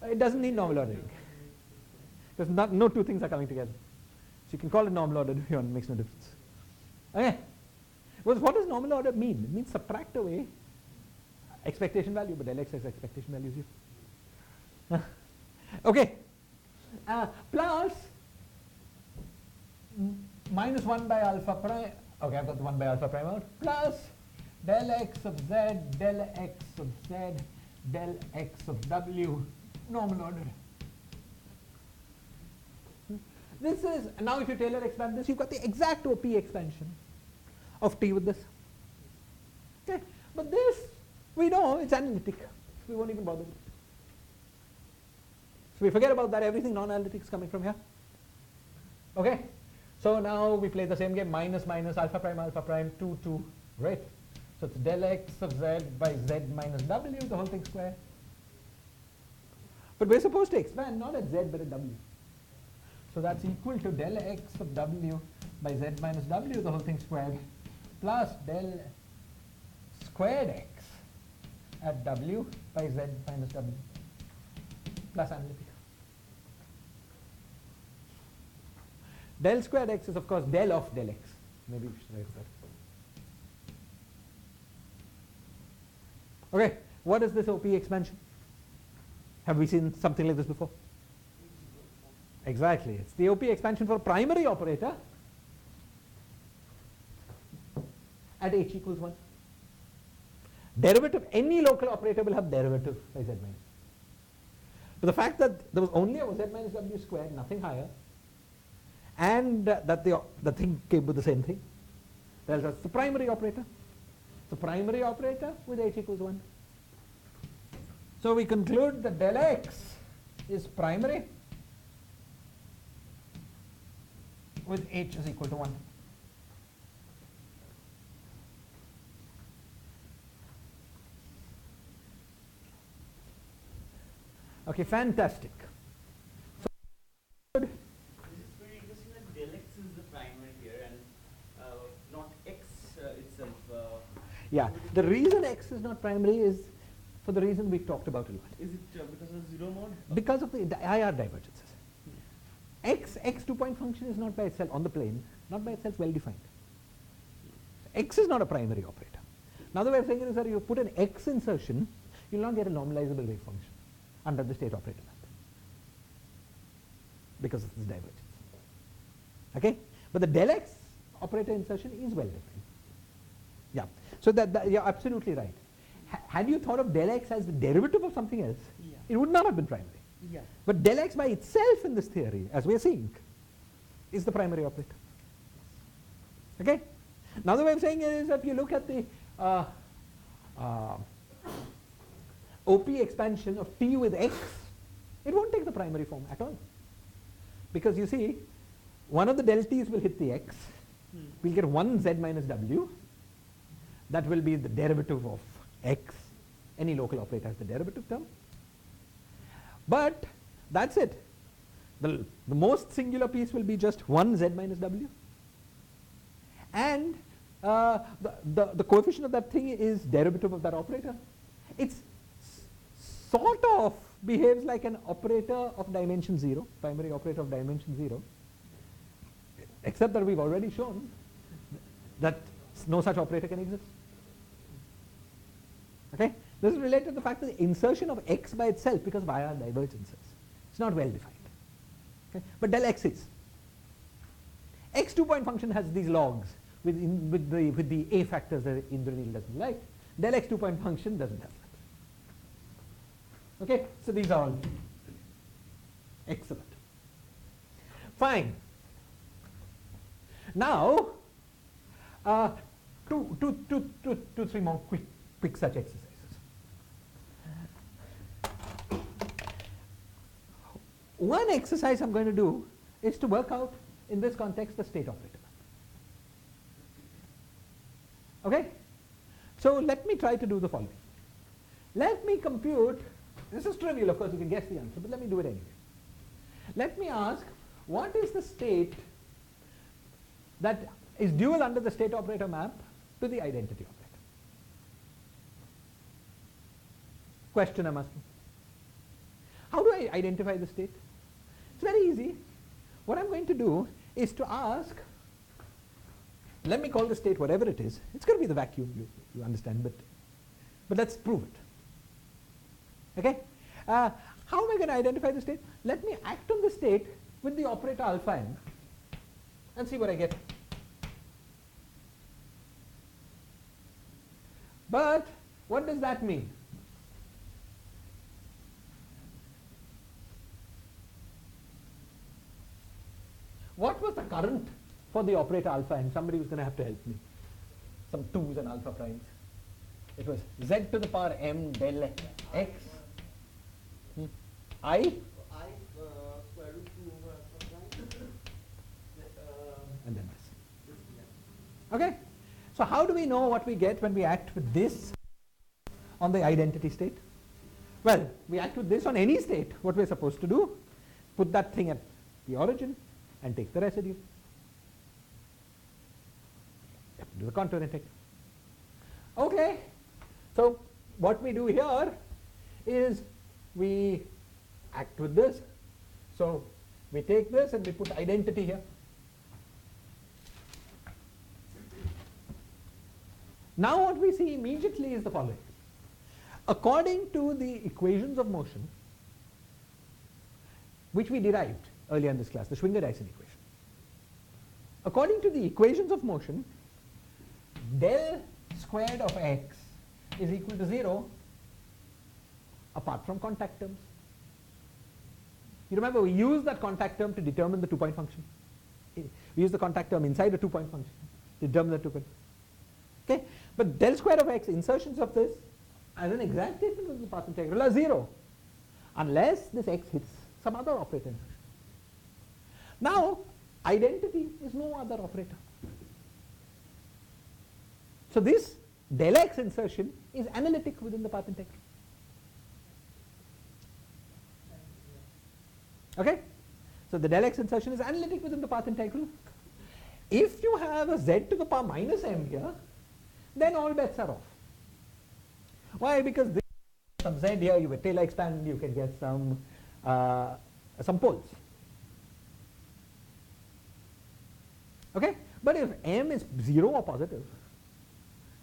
It doesn't need normal ordering. Because no two things are coming together. So you can call it normal ordered if you want, it makes no difference. Okay. Well, what does normal order mean? It means subtract away expectation value, but del x is expectation value 0. Okay. Plus -1 by alpha prime. Okay, I've got the 1 by alpha prime out. Plus del x of z, del x of z, del x of w, normal order. This is, now if you Taylor expand this, you've got the exact OP expansion of T with this. Okay, but this, we know it's analytic. We won't even bother with it. So we forget about that, everything non-analytic is coming from here. Okay, so now we play the same game, minus alpha prime 2, 2, right? So it's del x of z by z minus w, the whole thing square. But we're supposed to expand not at z but at w. So that's equal to del x of w by z minus w, the whole thing squared, plus del squared x at w by z minus w, plus analytic. Del squared x is of course del of del x. Maybe we should write that. Okay, what is this OP expansion? Have we seen something like this before? Exactly, it's the OP expansion for a primary operator at h equals 1. Derivative, any local operator will have derivative by z minus. But the fact that there was only a z minus w squared, nothing higher, and that the thing came with the same thing, that's the primary operator. The primary operator with h equals 1. So we conclude that del x is primary with h is equal to 1. Okay, fantastic. This is very interesting that del x is the primary here and not x itself. Yeah, the reason x is not primary is for the reason we talked about a lot. Is it because of zero mode? Because of the IR divergences. X 2-point function is not by itself on the plane, not by itself well defined. X is not a primary operator. Another way of saying it is that you put an x insertion, you will not get a normalizable wave function under the state operator map because of this divergence. Okay, but the del x operator insertion is well defined. Yeah, so that you're absolutely right. Had you thought of del x as the derivative of something else, it would not have been primary. Yeah. But del x by itself in this theory, as we are seeing, is the primary operator. Okay? Another way of saying it is that you look at the OP expansion of T with x, it won't take the primary form at all. Because you see, one of the del t's will hit the x, we'll get 1 z minus w, that will be the derivative of x, any local operator has the derivative term. But that's it. The most singular piece will be just 1 z minus w. And the coefficient of that thing is derivative of that operator. It sort of behaves like an operator of dimension 0, primary operator of dimension 0, except that we've already shown that no such operator can exist. Okay? This is related to the fact that the insertion of x by itself, because y are divergences, it's not well defined. Okay? But del x is. X 2-point function has these logs with the a factors that Indranil doesn't like. Del x 2-point function doesn't have that. Okay? So these are all excellent. Fine. Now, two, three more quick such exercises. One exercise I'm going to do is to work out, in this context, the state operator. Okay? So let me try to do the following. Let me compute, this is trivial, of course, you can guess the answer, but let me do it anyway. Let me ask, what is the state that is dual under the state operator map to the identity operator? Question I'm asking. How do I identify the state? It's very easy. What I'm going to do is to ask, let me call the state whatever it is. It's going to be the vacuum, you understand, but let's prove it. Okay? How am I going to identify the state? Let me act on the state with the operator alpha n and see what I get. But what does that mean? What was the current for the operator alpha n? Somebody was going to have to help me. Some 2's and alpha primes. It was z to the power m del x I Square root 2 over alpha prime. and then this. Okay? So how do we know what we get when we act with this on the identity state? Well, we act with this on any state. What we're supposed to do, put that thing at the origin and take the residue. Do the contour and take. Okay. So what we do here is we act with this. So we take this and we put identity here. Now what we see immediately is the following. According to the equations of motion, which we derived earlier in this class, the Schwinger-Dyson equation. According to the equations of motion, del squared of x is equal to 0 apart from contact terms. You remember we used that contact term to determine the 2-point function. We use the contact term inside a 2-point function to determine the 2-point. Okay? But del squared of x, insertions of this as an exact statement of the path integral are 0 unless this x hits some other operator insertion. Now, identity is no other operator. So this del x insertion is analytic within the path integral. Okay? So the del x insertion is analytic within the path integral. If you have a z to the power minus m here, then all bets are off. Why? Because this some z here, you with Taylor expand, you can get some poles. Okay? But if m is 0 or positive,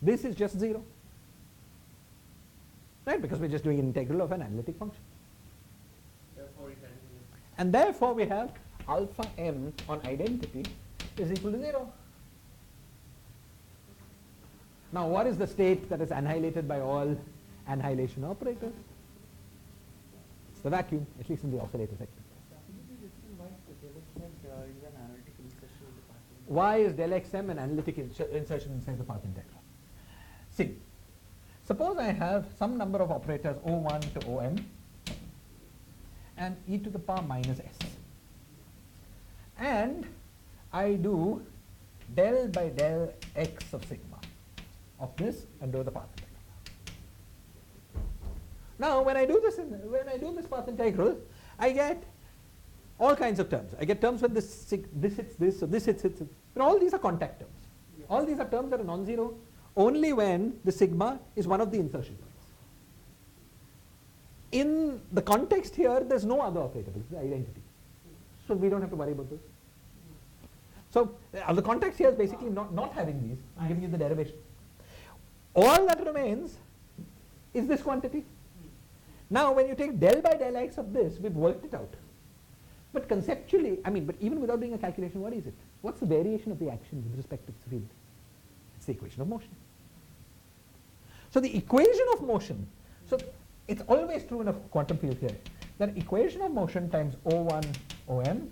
this is just 0. Right? Because we're just doing an integral of an analytic function. Therefore, it continues. And therefore we have alpha m on identity is equal to 0. Now what is the state that is annihilated by all annihilation operators? It's the vacuum, at least in the oscillator sector. Why is del xm an analytic insertion inside the path integral? See, suppose I have some number of operators O1 to Om and e to the power minus s. And I do del by del x of sigma of this and do the path integral. Now when I do this path integral, I get all kinds of terms. I get terms when this hits this, so this hits it. But all these are contact terms. Yes. All these are terms that are non-zero only when the sigma is one of the insertion points. In the context here, there's no other operator, it's the identity. So we don't have to worry about this. So the context here is basically not having these. I'm giving you the derivation. All that remains is this quantity. Now when you take del by del x of this, we've worked it out. But conceptually, but even without doing a calculation, what is it? What's the variation of the action with respect to the field? It's the equation of motion. So the equation of motion, so it's always true in a quantum field theory, that equation of motion times O1 OM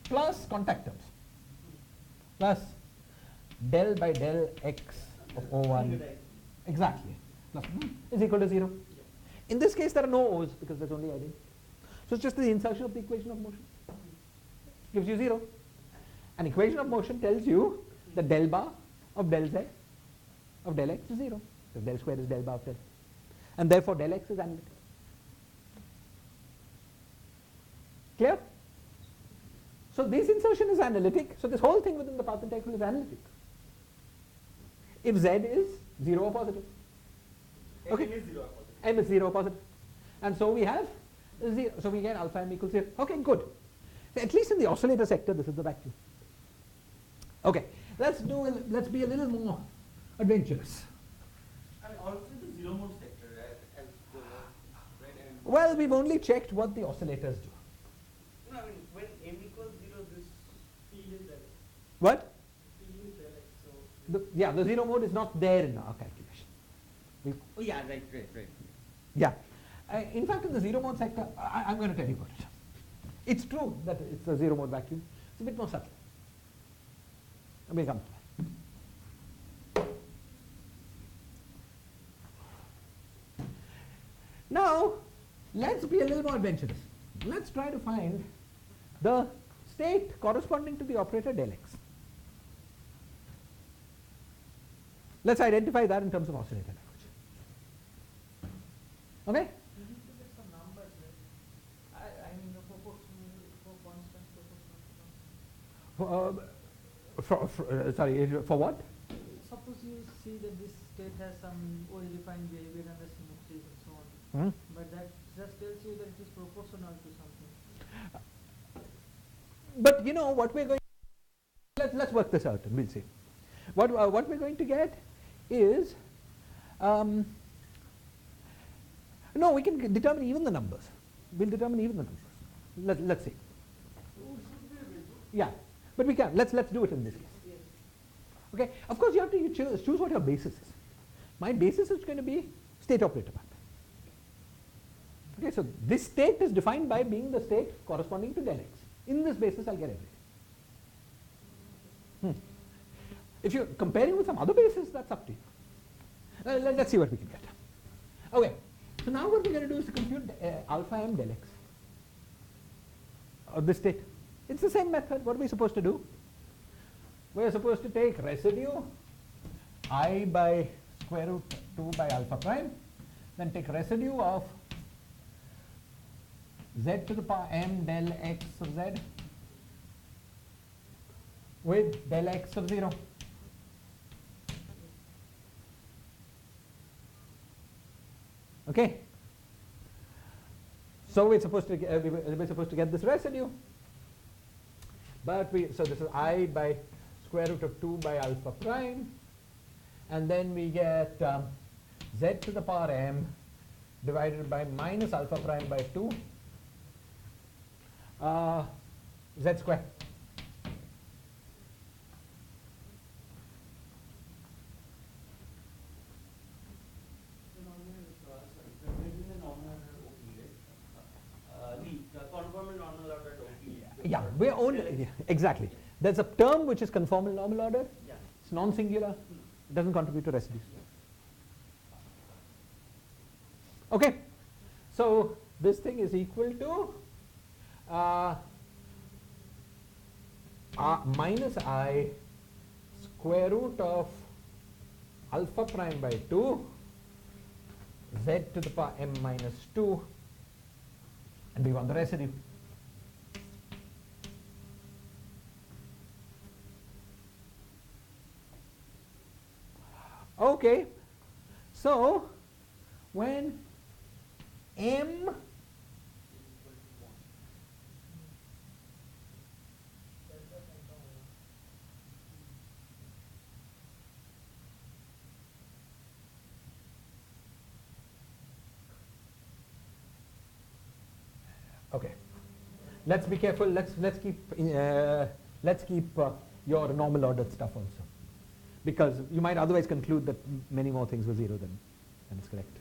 plus contact terms plus del by del x of O1 exactly plus is equal to 0. In this case there are no O's because there's only ID. So it's just the insertion of the equation of motion. Gives you 0. An equation of motion tells you that del bar of del z of del x is 0. So del square is del bar of del. And therefore del x is analytic. Clear? So this insertion is analytic. So this whole thing within the path integral is analytic. If z is 0 or positive. Okay. M is 0 or positive. M is 0 or positive. And so we have 0. So we get alpha m equals 0. Okay, good. So at least in the oscillator sector, this is the vacuum. Okay, let's be a little more adventurous. And also the zero mode sector as the right. Well, we've only checked what the oscillators do. No, when m equals 0, this Field is there. What? Field is there. So Yeah, the zero mode is not there in our calculation. oh yeah, right. Yeah. In fact, in the zero mode sector, I'm going to tell you about it. It's true that it's a zero mode vacuum. It's a bit more subtle. We'll come to that. Now, let's be a little more adventurous. Let's try to find the state corresponding to the operator del x. Let's identify that in terms of oscillator language. Okay? you need to get some numbers, right? I mean the proportional for constant, Sorry, for what? Suppose you see that this state has some well-defined behavior and the symmetries and so on, but that just tells you that it is proportional to something. But you know what we're going. Let's work this out and we'll see. What we're going to get is no, we can determine even the numbers. We'll determine even the numbers. Let's see. Yeah, but we can. Let's do it in this case. Yes. Okay. Of course, you have to choose what your basis is. My basis is going to be state operator path. Okay. So this state is defined by being the state corresponding to del x. In this basis, I'll get everything. If you're comparing with some other basis, that's up to you. Let's see what we can get. Okay. So now what we're going to do is to compute alpha m del x of this state. It's the same method. What are we supposed to do? We're supposed to take residue I by square root 2 by alpha prime, then take residue of z to the power m del x of z with del x of 0. Okay. So we're supposed to get this residue, but so this is I by square root of 2 by alpha prime, and then we get z to the power m divided by minus alpha prime by 2 z square. Yeah, we're only exactly. There's a term which is conformal normal order. Yeah. It's non-singular. It doesn't contribute to residues. Okay. So this thing is equal to minus I square root of alpha prime by 2 z to the power m minus 2, and we want the residue. Okay, so when m Okay. Let's be careful. Let's keep your normal ordered stuff also, because you might otherwise conclude that many more things were 0 than it's correct.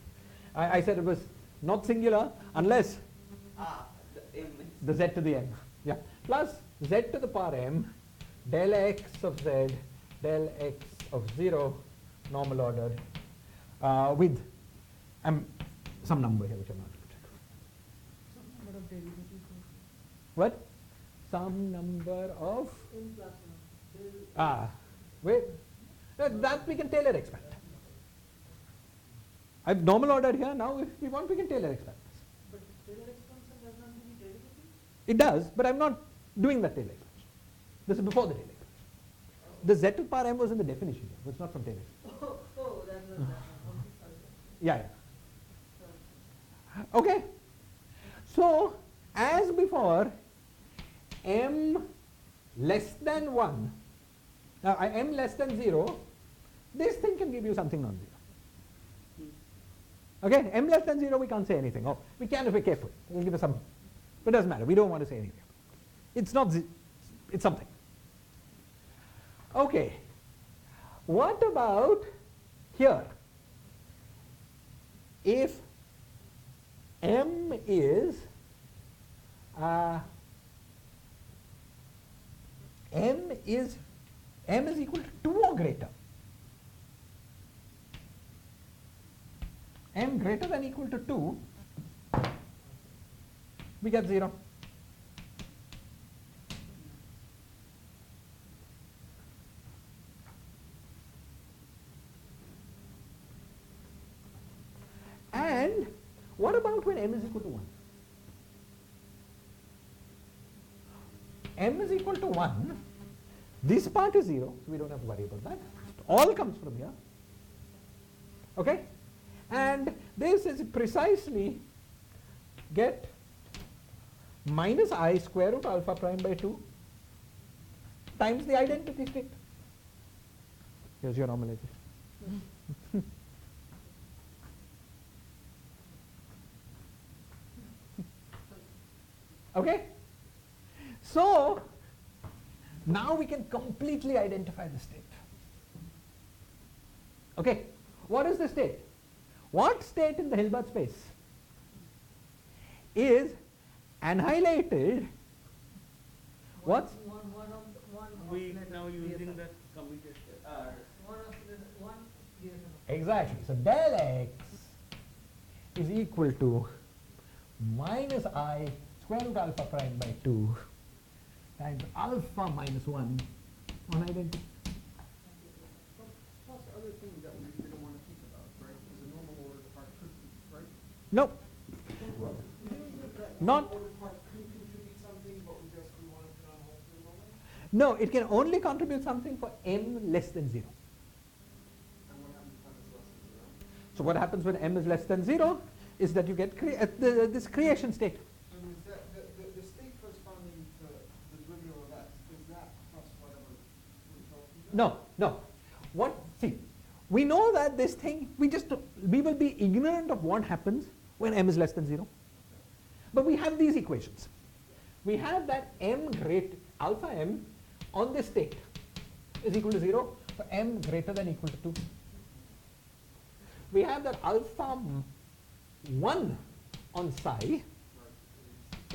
I said it was not singular unless The m the z to the m, yeah, plus z to the power m del x of z del x of 0 normal order with some number here which I'm not going to check. Some number of derivatives. What? Some number of In plus 1. wait, that we can Taylor expand. I've normal ordered here. Now if we want we can Taylor expand this. But Taylor expansion does not mean derivative? It does, but I'm not doing that Taylor expansion. This is before the Taylor expansion. The z to the power m was in the definition here. It's not from Taylor. Oh, that's okay, sorry. Yeah. Okay. So as before, m less than 1. Now m less than 0, this thing can give you something non-zero. Okay, m less than 0 we can't say anything. Oh, we can if we're careful. We'll give us some, but it doesn't matter. We don't want to say anything. It's not, it's something. Okay. What about here? If m is m is equal to 2 or greater. M greater than equal to 2, we get 0. And what about when m is equal to 1? M is equal to 1, this part is 0, so we don't have to worry about that. It all comes from here. Okay? And this is precisely get minus I square root alpha prime by 2 times the identity state. Here's your normalization. Okay? So now we can completely identify the state. Okay? What is the state? What state in the Hilbert space is annihilated? What? We now using that commutation. Exactly. So del x is equal to minus I square root alpha prime by 2 times alpha minus 1 on identity. Plus other things that we don't want to think about, right? Because the normal order part could be, right? No. Not. Order part could contribute something, but we want to put on hold for the moment. No, it can only contribute something for m less than 0. And what happens when it's less than 0? So what happens when m is less than 0 is that you get this creation state. And is that the state corresponding to the derivative of x, is that plus whatever we're talking about? No. What? See, we know that this thing, we will be ignorant of what happens when m is less than 0. But we have these equations. We have that alpha m on this state is equal to 0 for m greater than equal to 2. We have that alpha 1 on psi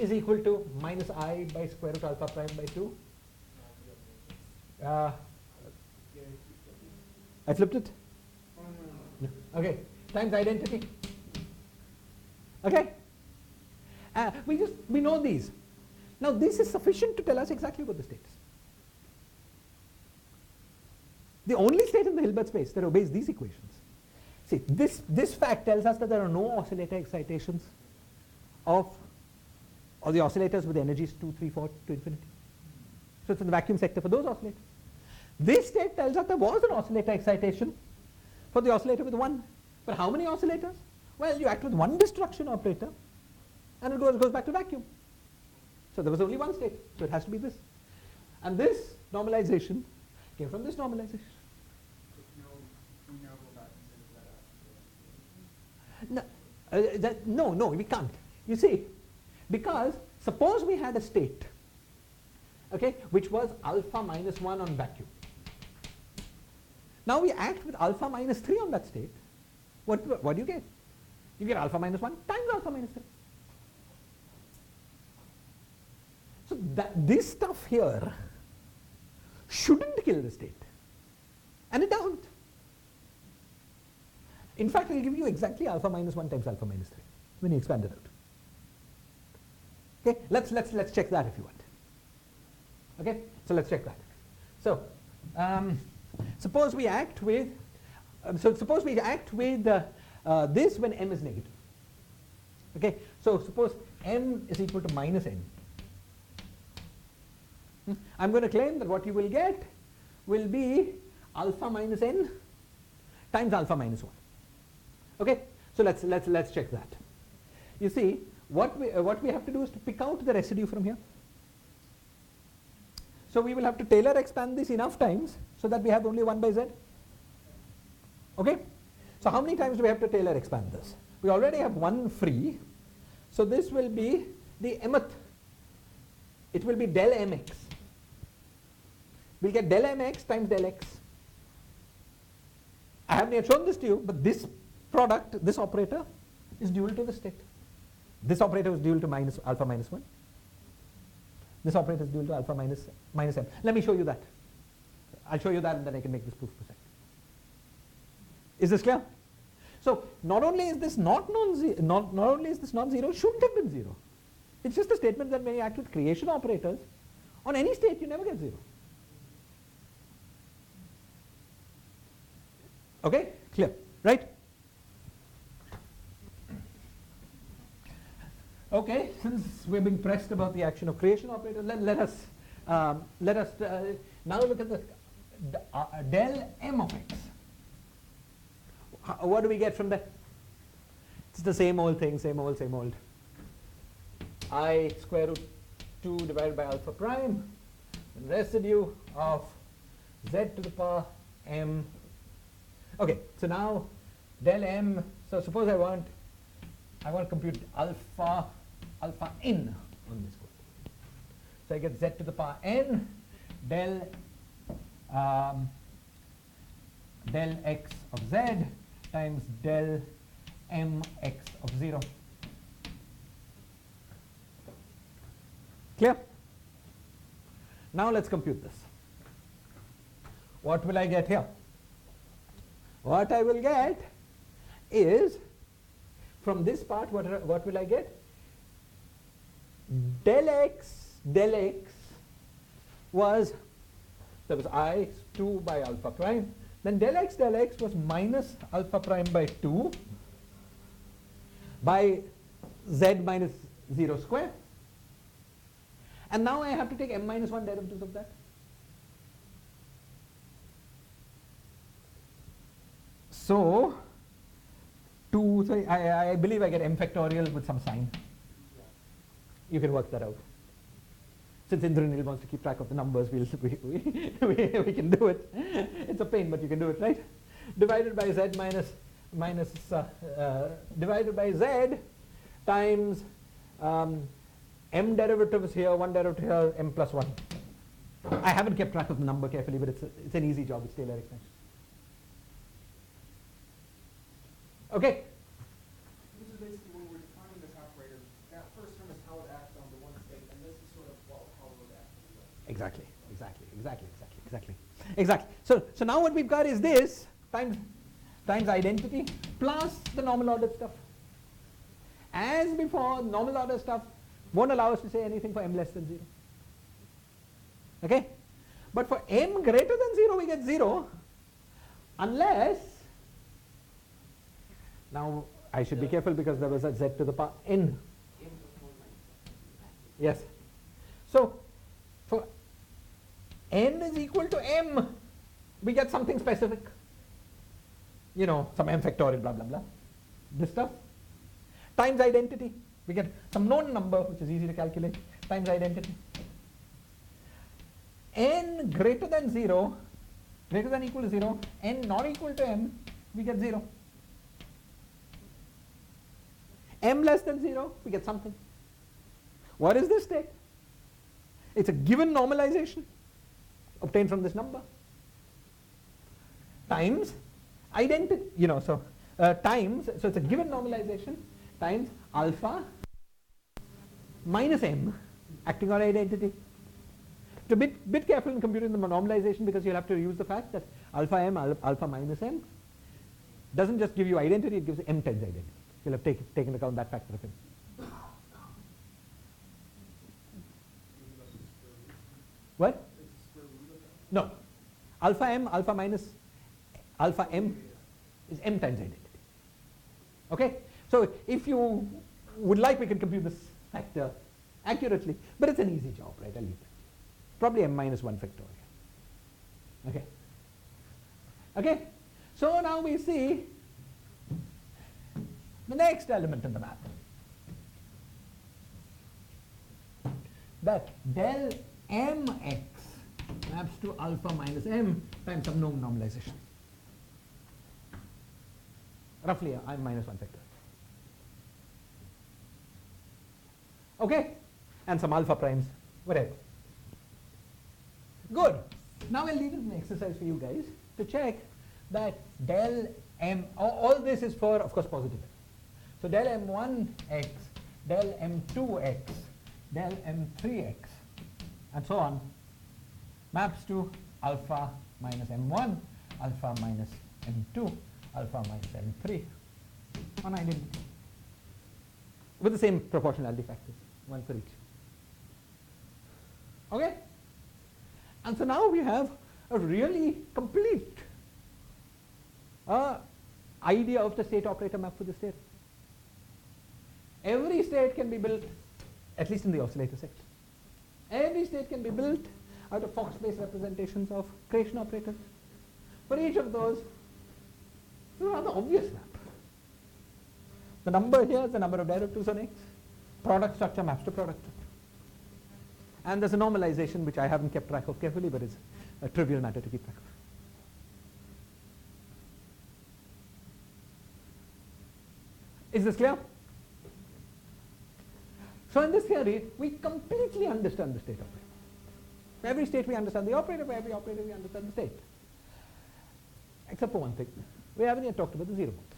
is equal to minus I by square root alpha prime by 2. I flipped it? No. Okay, times identity. Okay? We know these. Now this is sufficient to tell us exactly what the state is. The only state in the Hilbert space that obeys these equations. See, this fact tells us that there are no oscillator excitations of the oscillators with energies 2, 3, 4 to infinity. So it's in the vacuum sector for those oscillators. This state tells us there was an oscillator excitation for the oscillator with 1. But how many oscillators? Well, you act with one destruction operator and it goes back to vacuum. So there was only one state, so it has to be this. And this normalization came from this normalization. No, we can't. You see, because Suppose we had a state, okay, which was alpha minus 1 on vacuum. Now we act with alpha minus 3 on that state. What do you get? You get alpha minus 1 times alpha minus 3. So this stuff here shouldn't kill the state. And it doesn't. In fact, it will give you exactly alpha minus 1 times alpha minus 3 when you expand it out. Okay, let's check that if you want. Okay, so let's check that. So suppose we act with this when m is negative. Okay, so suppose m is equal to minus n. I'm going to claim that what you will get will be alpha minus n times alpha minus 1. Okay, so let's check that. You see, what we have to do is to pick out the residue from here. So we will have to Taylor expand this enough times so that we have only 1 by z. Okay, so how many times do we have to Taylor expand this? We already have 1 free, so this will be the mth. It will be del mx. We'll get del mx times del x. I haven't yet shown this to you, but this product, this operator, is dual to the state. This operator is dual to alpha minus 1. This operator is dual to alpha minus m. Let me show you that. I'll show you that and then I can make this proof per se. Is this clear? So not only is this not only is this non-zero, shouldn't have been 0. It's just a statement that when you act with creation operators, on any state you never get 0. Okay, clear, right? Okay, since we're being pressed about the action of creation operators, let us now look at the del m of x. What do we get from that? It's the same old thing, same old. I square root 2 divided by alpha prime, the residue of z to the power m. Okay, so now del m. So suppose I want to compute alpha n on this code. So I get z to the power n del x of z times del mx of 0. Clear? Now let's compute this. What will I get here? What I will get is, from this part, what will I get? Del x was, there was I 2 by alpha prime. Then del x was minus alpha prime by 2 by z minus 0 square. And now I have to take m minus 1 derivatives of that. So, I believe I get m factorial with some sign. You can work that out. Since Indranil wants to keep track of the numbers, we can do it. It's a pain, but you can do it, right? Divided by z divided by z times m derivatives here, 1 derivative here, m plus 1. I haven't kept track of the number carefully, but it's an easy job. It's Taylor extension. Okay. This is basically when we're defining this operator. That first term is how it acts on the one state, and this is sort of how it would act on the other. Exactly. So now what we've got is this times identity plus the normal ordered stuff. As before, normal order stuff won't allow us to say anything for m less than 0. Okay? But for m greater than 0, we get 0 unless, now I should be careful because there was a z to the power n. Yes. So for n is equal to m, we get something specific. You know, some m factorial, blah, blah, blah. This stuff. Times identity. We get some known number, which is easy to calculate, times identity. N greater than 0, greater than equal to 0, n not equal to m, we get 0. M less than 0, we get something. What is this state? It's a given normalization obtained from this number times identity, times, so it's a given normalization times alpha minus m acting on identity. So bit careful in computing the normalization, because you'll have to use the fact that alpha m, alpha minus m doesn't just give you identity, it gives m times identity. You'll have taken into account that factor of m. What? No. Alpha m, alpha minus alpha m is m times identity. Okay? So if you would like, we can compute this factor accurately, but it's an easy job, right? I'll leave that. Probably m minus 1 factorial. Okay? Okay? So now we see the next element in the map. That del mx maps to alpha minus m times some known normalization. Roughly m minus 1 factorial. Okay? And some alpha primes, whatever. Good. Now I'll leave it an exercise for you guys to check that del m, all this is for, of course, positive. So del m1x, del m2x, del m3x, and so on, maps to alpha minus m1, alpha minus m2, alpha minus m3 on identity, with the same proportionality factors, one for each. Okay? And so now we have a really complete idea of the state operator map for the state. Every state can be built, at least in the oscillator section. Every state can be built out of Fox-based representations of creation operators. For each of those, it's a rather obvious map. The number here is the number of derivatives on x. Product structure maps to product structure. And there's a normalization which I haven't kept track of carefully, but it's a trivial matter to keep track of. Is this clear? So in this theory, we completely understand the state operator. For every state we understand the operator, for every operator we understand the state. Except for one thing. We haven't yet talked about the zero modes.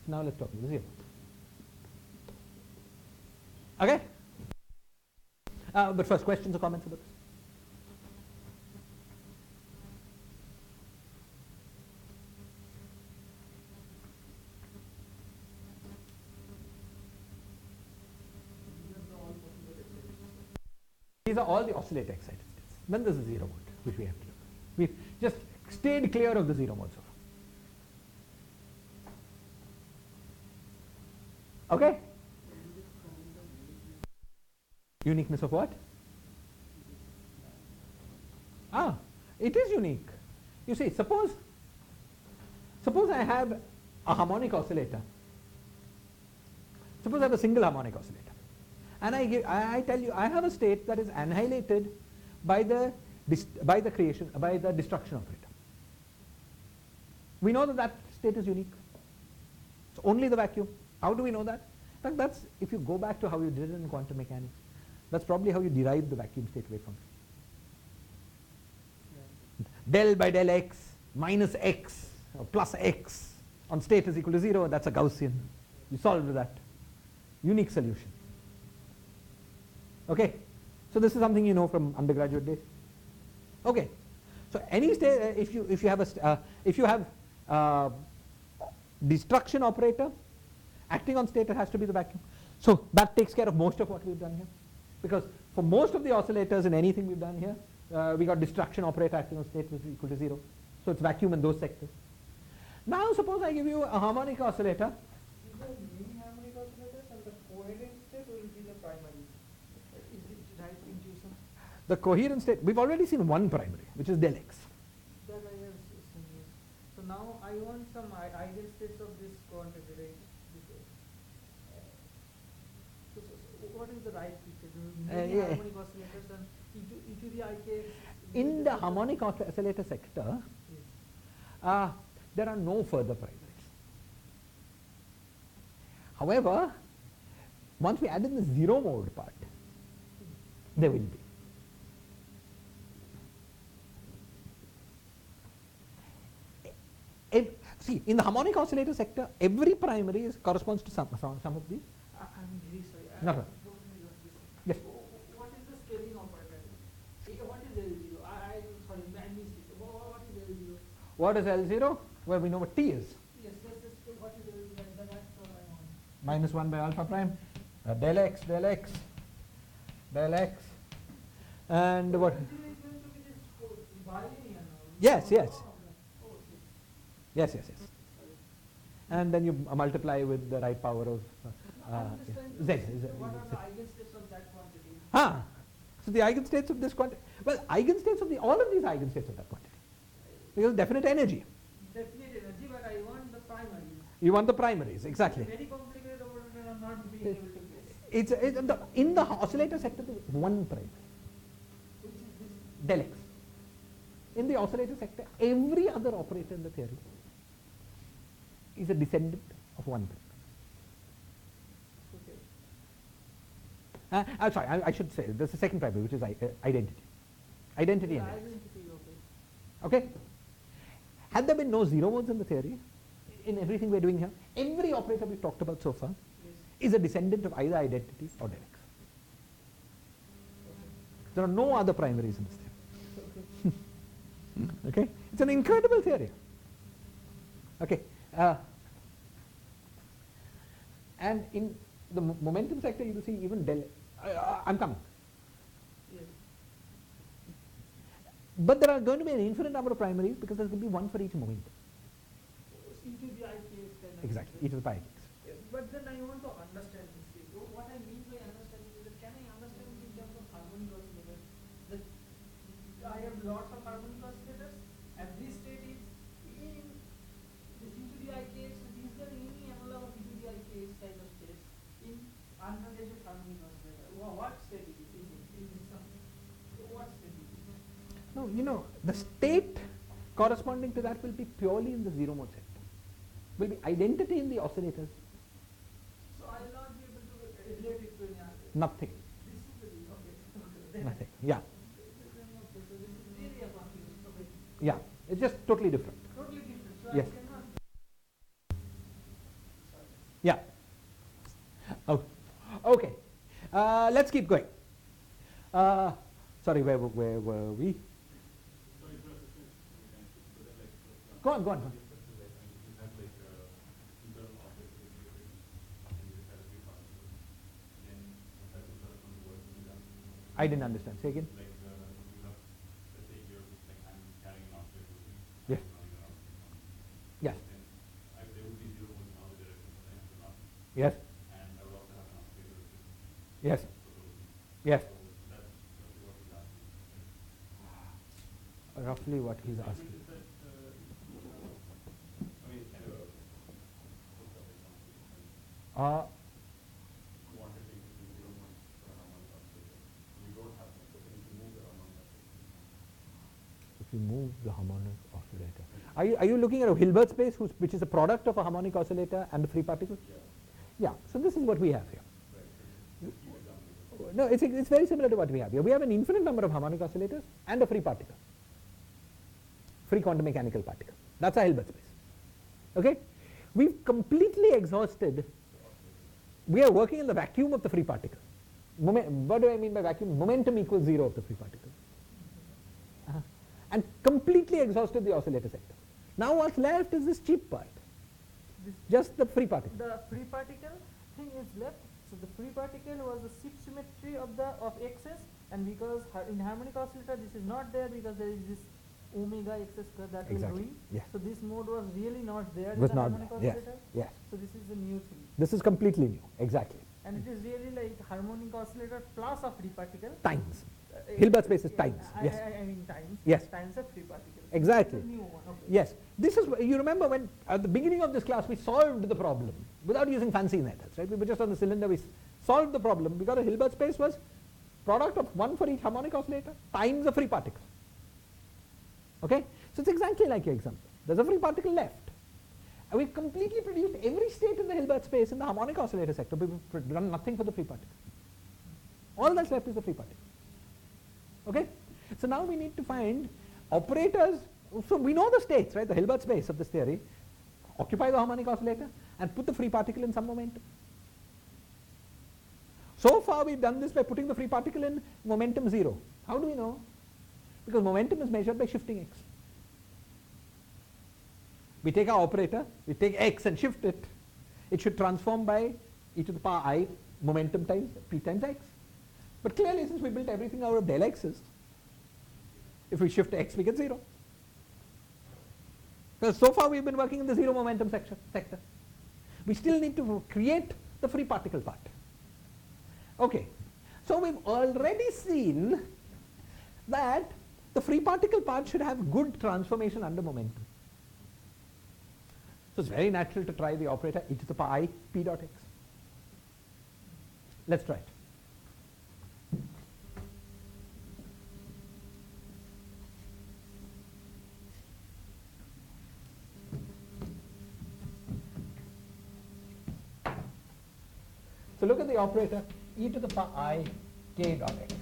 Now let's talk about the zero modes. Okay? But first, questions or comments about this? These are all the oscillator excited states. Then there's a zero mode, which we have to look at. We've just stayed clear of the zero mode so far. Okay? Uniqueness of what? It is unique. You see, suppose I have a harmonic oscillator. Suppose I have a single harmonic oscillator. And I tell you, I have a state that is annihilated by the destruction operator. We know that that state is unique. It's only the vacuum. How do we know that? In fact, that's, if you go back to how you did it in quantum mechanics, that's probably how you derived the vacuum state waveform. Del by del x minus x or plus x on state is equal to 0, that's a Gaussian. You solve that. Unique solution. Okay? So this is something you know from undergraduate days. Okay. So any state, if you have a destruction operator acting on state, it has to be the vacuum. So that takes care of most of what we've done here. Because for most of the oscillators in anything we've done here, we got destruction operator acting on state which is equal to 0. So it's vacuum in those sectors. Now suppose I give you a harmonic oscillator. These are many harmonic oscillators, and the coherent state will be the primary. Is it right intuition? The coherent state, we've already seen one primary, which is del x. That I have seen. So now I want some eigenstates of this quantity, right? So what is the right picture? Many yeah. harmonic oscillators and e to the ikx. In the harmonic oscillator sector, there are no further primaries. However, Once we add in the zero mode part, there will be. See, in the harmonic oscillator sector, every primary corresponds to some of these. I'm very sorry. No, no. Don't really got this. Yes. What is the scaling operator? What is L0? Sorry, I missed it. What is L0? What is L0? Well, we know what T is. Yes, what is L0? That's what I want. Minus 1 by alpha prime. Del x, del x, del x. And what? L0 is going to be this bilinear now. Yes, yes. Oh, okay. Yes, yes, yes. And then you multiply with the right power of I'm just trying to Z. see what are the eigenstates of that quantity? So the eigenstates of this quantity, well, eigenstates of all of these eigenstates of that quantity. Because definite energy. Definite energy, but I want the primaries. You want the primaries, exactly. Very complicated operator, I'm not being able to guess. It's in the oscillator sector, there is one primary, Which is this? del x. In the oscillator sector, every other operator in the theory is a descendant of one primary. Okay. I'm sorry, I should say there's a second primary, which is identity. Identity and x. Identity, okay. Okay? Had there been no zero modes in the theory, in everything we're doing here, every operator we've talked about so far Yes. is a descendant of either identity or del x. There are no other primaries in this theory. Okay? It's an incredible theory. Okay. And in the momentum sector, you will see even del. I'm coming. Yes. But there are going to be an infinite number of primaries because there's going to be one for each momentum. Into the IKX kind of. Exactly, e to the pi x. But then I want to understand this thing. What I mean by understanding is that can I understand it in terms of harmonic oscillators? That I have lots of harmonic oscillators. Every state is in this into the IKX. Is there any analog of into the IKX kind of states in unrelated harmonic oscillator? What state is it? Is it some? What state is it? No, you know, the state corresponding to that will be purely in the zero mode sector. Will be identity in the oscillators, So I will not be able to relate it to any other. nothing, This is the okay. nothing. Yeah, Okay, so this is really a confused. Okay. yeah, it's just totally different. Totally different. So Yes. I cannot. Yeah. Oh, okay. Let's keep going. Sorry, where were we? Go on, go on. I didn't understand. Say again. Yes. Yes. Yes. Yes. Yes. Roughly what he's asking. If you move the harmonic oscillator, are you looking at a Hilbert space which is a product of a harmonic oscillator and a free particle? Yeah. So this is what we have here. No, it's very similar to what we have here. We have an infinite number of harmonic oscillators and a free particle, free quantum mechanical particle. That's a Hilbert space. Okay, we've completely exhausted. We are working in the vacuum of the free particle. What do I mean by vacuum? Momentum equals 0 of the free particle. And completely exhausted the oscillator sector. Now what's left is this cheap part, just the free particle. The free particle thing is left. So the free particle was the shift symmetry of xs, and because in harmonic oscillator this is not there because there is this omega x square that will Exactly. ruin. Yes. So this mode was really not there Was in the not harmonic there. Yes. oscillator. Yes. So this is a new thing. This is completely new. Exactly. And it is really like harmonic oscillator plus a free particle. Times. Hilbert space is times. Yes. I mean times. Yes. Times a free particle. Exactly. It's a new one. Okay. Yes. This is, you remember when at the beginning of this class we solved the problem without using fancy methods, right? We were just on the cylinder, we solved the problem because a Hilbert space was product of one for each harmonic oscillator times a free particle. Okay? So it's exactly like your example. There's a free particle left. And we've completely produced every state in the Hilbert space in the harmonic oscillator sector. We've done nothing for the free particle. All that's left is the free particle. Okay? So now we need to find operators. So we know the states, right? The Hilbert space of this theory. Occupy the harmonic oscillator and put the free particle in some momentum. So far we've done this by putting the free particle in momentum 0. How do we know? Because momentum is measured by shifting x. We take our operator, we take x and shift it. It should transform by e to the power I momentum times p times x. But clearly, since we built everything out of del x's, if we shift x, we get 0. Because so far we've been working in the 0 momentum sector. We still need to create the free particle part. Okay, so we've already seen that the free particle part should have good transformation under momentum. So it's very natural to try the operator e to the power I p dot x. Let's try it. So look at the operator e to the power I k dot x.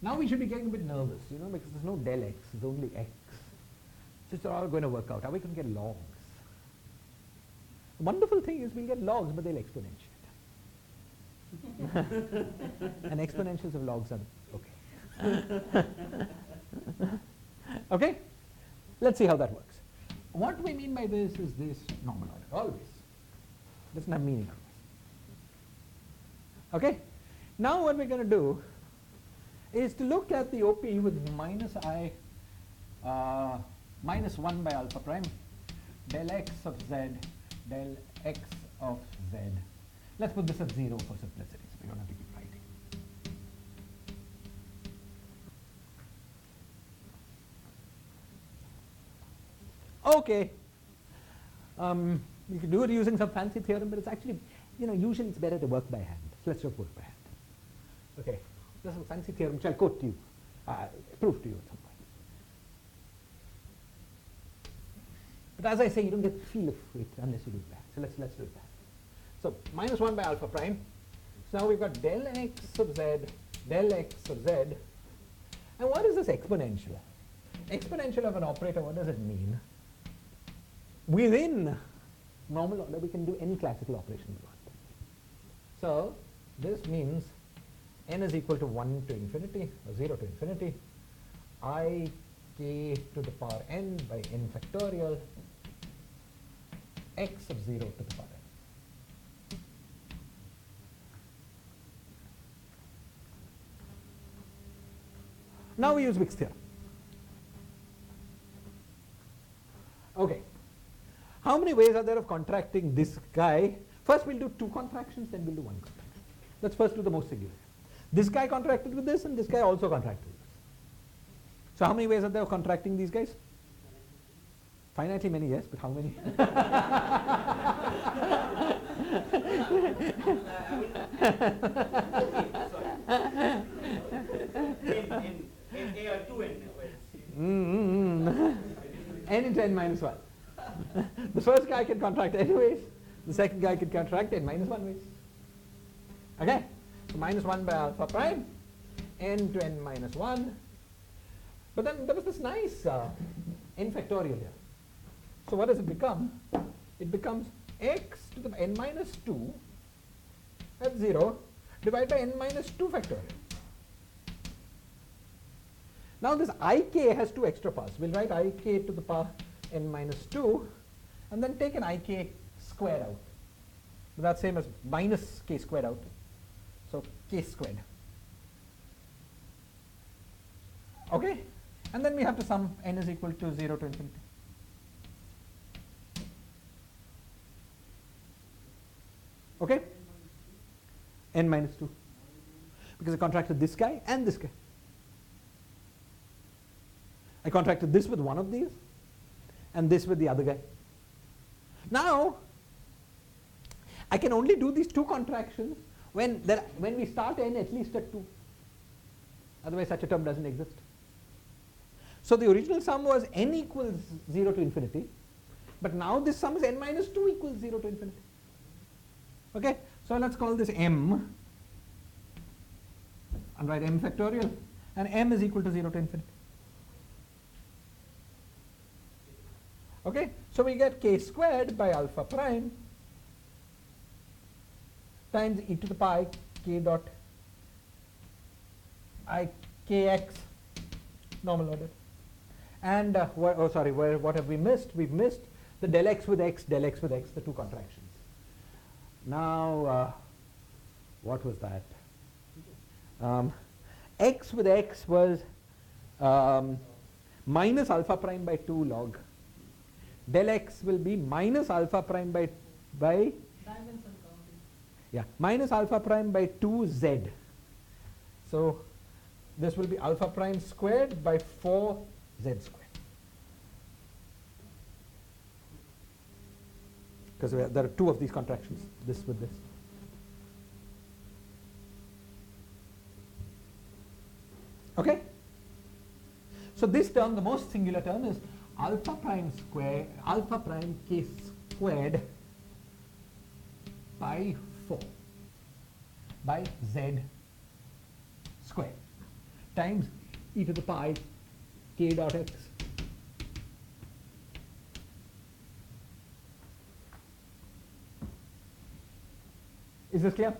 Now we should be getting a bit nervous, because there's no del x, there's only x. So it's all going to work out. Are we going to get logs? The wonderful thing is we'll get logs, but they'll exponentiate. And exponentials of logs are okay. Okay? Let's see how that works. What we mean by this is this normal order, always. Doesn't have meaning. Okay? Now what we're going to do is to look at the OP with minus 1 by alpha prime del x of z del x of z. Let's put this at 0 for simplicity, so we don't have to keep writing. Okay. You can do it using some fancy theorem, but it's actually, usually it's better to work by hand. So let's just work by hand. Okay. There's some fancy theorem which I'll quote to you, prove to you at some point. But as I say, you don't get the feel of it unless you do that. So let's do that. So minus 1 by alpha prime. So now we've got del x of z, del x of z. And what is this exponential? Exponential of an operator, what does it mean? Within normal order, we can do any classical operation we want. So this means n is equal to 1 to infinity, or 0 to infinity, I k to the power n by n factorial, x of 0 to the power n. Now we use Wick's theorem. Okay. How many ways are there of contracting this guy? First we'll do 2 contractions, then we'll do 1 contraction. Let's first do the most singular. This guy contracted with this, and this guy also contracted with this. So how many ways are there of contracting these guys? Finitely many, yes, but how many? In A or 2n. N into n minus 1. The first guy can contract n ways. The second guy can contract n minus 1 ways. Okay? So minus 1 by alpha prime, n to n minus 1. But then there was this nice n factorial here. So what does it become? It becomes x to the n minus 2 at 0 divided by n minus 2 factorial. Now this ik has 2 extra powers. We'll write ik to the power n minus 2 and then take an ik squared out. So that's same as minus k squared out. So k squared. Okay? And then we have to sum n is equal to 0 to infinity. Okay? N minus 2. Because I contracted this guy and this guy. I contracted this with one of these and this with the other guy. Now, I can only do these 2 contractions when we start n at least at 2. Otherwise such a term doesn't exist. So the original sum was n equals 0 to infinity. But now this sum is n minus 2 equals 0 to infinity. Okay, so let's call this m, and write m factorial, and m is equal to 0 to infinity. Okay, so we get k squared by alpha prime times e to the pi k dot I kx normal order. And what have we missed? We've missed the del x with x, del x with x, the two contractions. Now, what was that? X with x was minus alpha prime by 2 log. Del x will be minus alpha prime by Dimension counting. yeah, minus alpha prime by 2z. So this will be alpha prime squared by 4z squared. Because there are two of these contractions, this with this. Okay? So this term, the most singular term, is alpha prime k squared by 4 by z squared times e to the pi k dot x. Is this clear?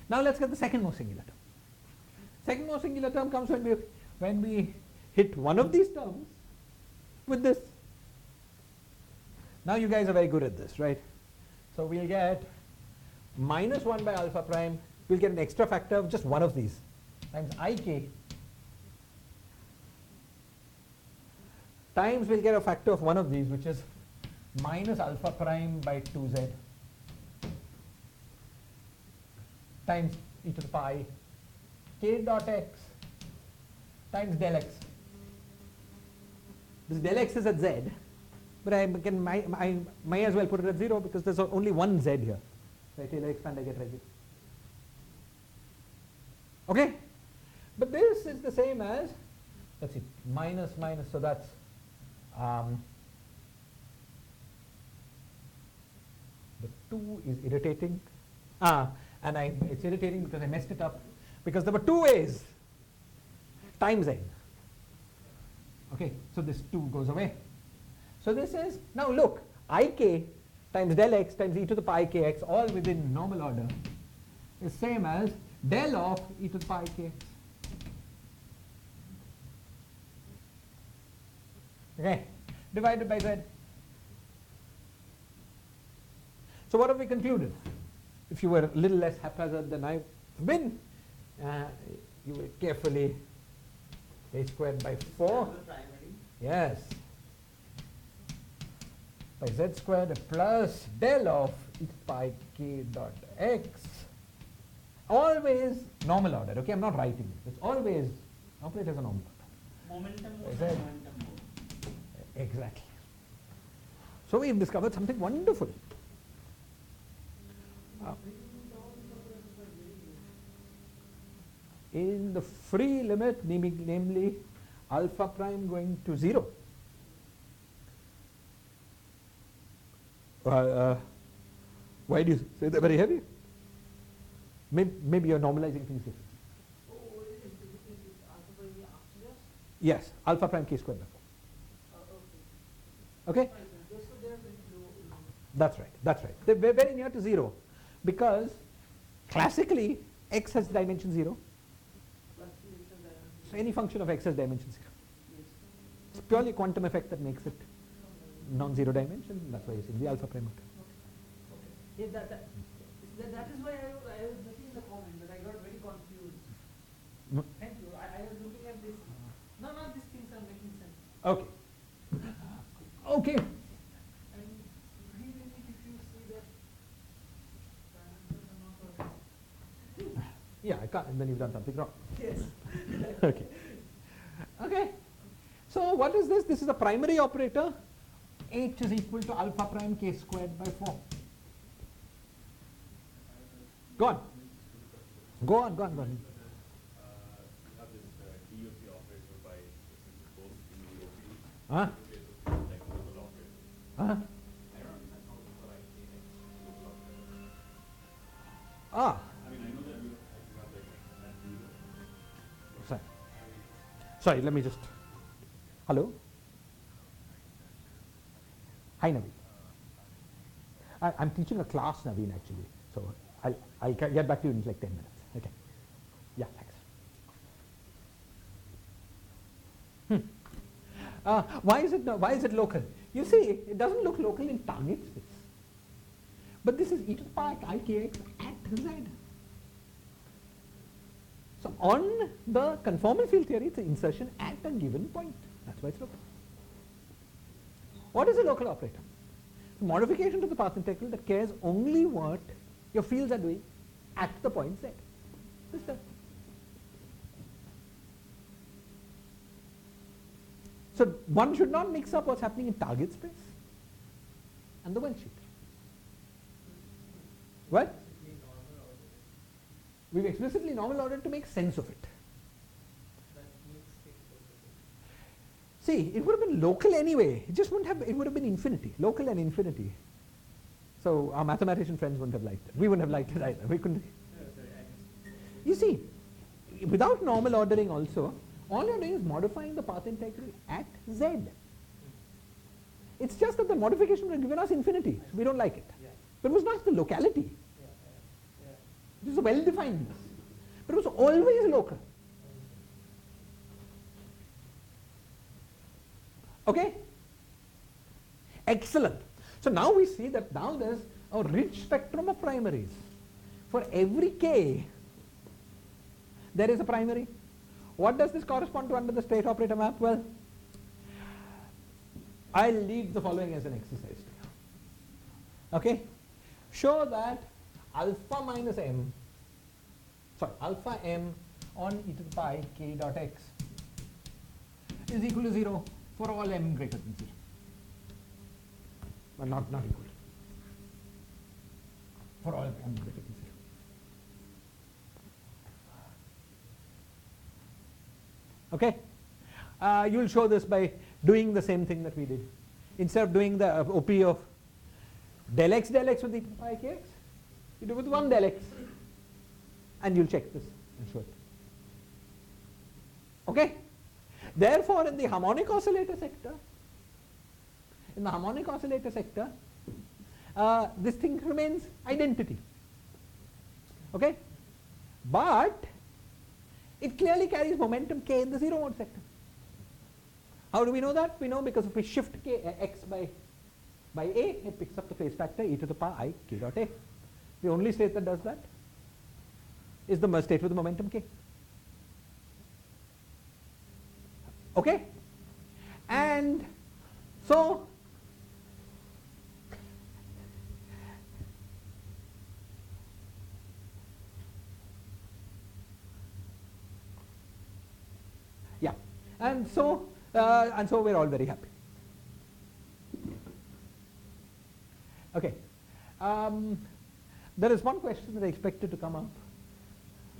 Now let's get the second most singular term. Second most singular term comes when we hit one of these terms with this. Now you guys are very good at this, right? So we'll get minus 1 by alpha prime. We'll get an extra factor of just one of these times ik times we'll get a factor of one of these, which is minus alpha prime by 2z times e to the pi k dot x times del x. This del x is at z, but I may as well put it at 0 because there's only one z here. Right, Taylor expand, I get right here. Okay? But this is the same as, let's see, minus, so that's the 2 is irritating. And it's irritating because I messed it up because there were two ways times n. Okay, so this 2 goes away. So this is, now look, ik times del x times e to the pi kx, all within normal order, is same as del of e to the pi kx. Okay, divided by z. So what have we concluded? If you were a little less haphazard than I've been, you will carefully a squared by 4. Yes. By z squared plus del of e pi k dot x. Always normal order. Okay, I'm not writing it. It's always operate as a normal order. Momentum Is mode, it? momentum mode. Exactly. So we've discovered something wonderful. In the free limit, namely alpha prime going to 0. Why do you say they're very heavy? Maybe you're normalizing things differently. Yes, alpha prime k squared by 4. Okay? That's right. They're very near to 0 because classically x has dimension 0. So any function of x has dimension 0. It's purely quantum effect that makes it non-zero dimension. That's why you're seeing the alpha prime. Yeah, that is why I was looking at the comment, but I got very confused. Thank you. I was looking at this. No, these things are making sense. Okay. Okay. And really, if you see that dimensions are not correct. Yeah, I can't, and then you've done something wrong. Yes. Okay. Okay. So what is this? This is a primary operator. H is equal to alpha prime k squared by 4. Go on. Go on. You have this DOC operator by both in the OPEs. Huh? Like local operator. Uh-huh. I don't understand how it's for IKX local operator. Ah, I mean, I know that you have like X at 0. sorry. Sorry, let me just. Hello? Hi, Naveen. I'm teaching a class, Naveen, actually. So I'll get back to you in like 10 minutes. Okay. Yeah, thanks. Why is it local? You see, it doesn't look local in target space. But this is e to the power ikx at z. So on the conformal field theory, it's an insertion at a given point. That's why it's local. What is a local operator? It's a modification to the path integral that cares only what your fields are doing at the point z. Just that. So one should not mix up what's happening in target space and the well sheet. What? We've explicitly normal ordered to make sense of it. See, it would have been local anyway. It just wouldn't have. It would have been infinity, local and infinity. So our mathematician friends wouldn't have liked it. We wouldn't have liked it either. We couldn't. You see, without normal ordering also, all you're doing is modifying the path integral at z. It's just that the modification would have given us infinity. So we don't like it. But it was not the locality. It was a well-defined list. But it was always local. Okay? Excellent. So now we see that now there's a rich spectrum of primaries. For every k, there is a primary. What does this correspond to under the state operator map? Well, I'll leave the following as an exercise to you. Okay? Show that alpha minus m, alpha m on e to the pi k dot x is equal to 0 for all m greater than 0. Well, not equal. For all m greater than 0. Okay? You'll show this by doing the same thing that we did. Instead of doing the OP of del x with e to the pi kx, you do with 1 del x. And you'll check this and show it. Okay? Therefore, in the harmonic oscillator sector, this thing remains identity. Okay? But it clearly carries momentum k in the 0 mode sector. How do we know that? We know because if we shift k, x by a, it picks up the phase factor e to the power I k dot a. The only state that does that is the merge state with the momentum k. Okay? And so yeah, and so we're all very happy. Okay. There is one question that I expected to come up.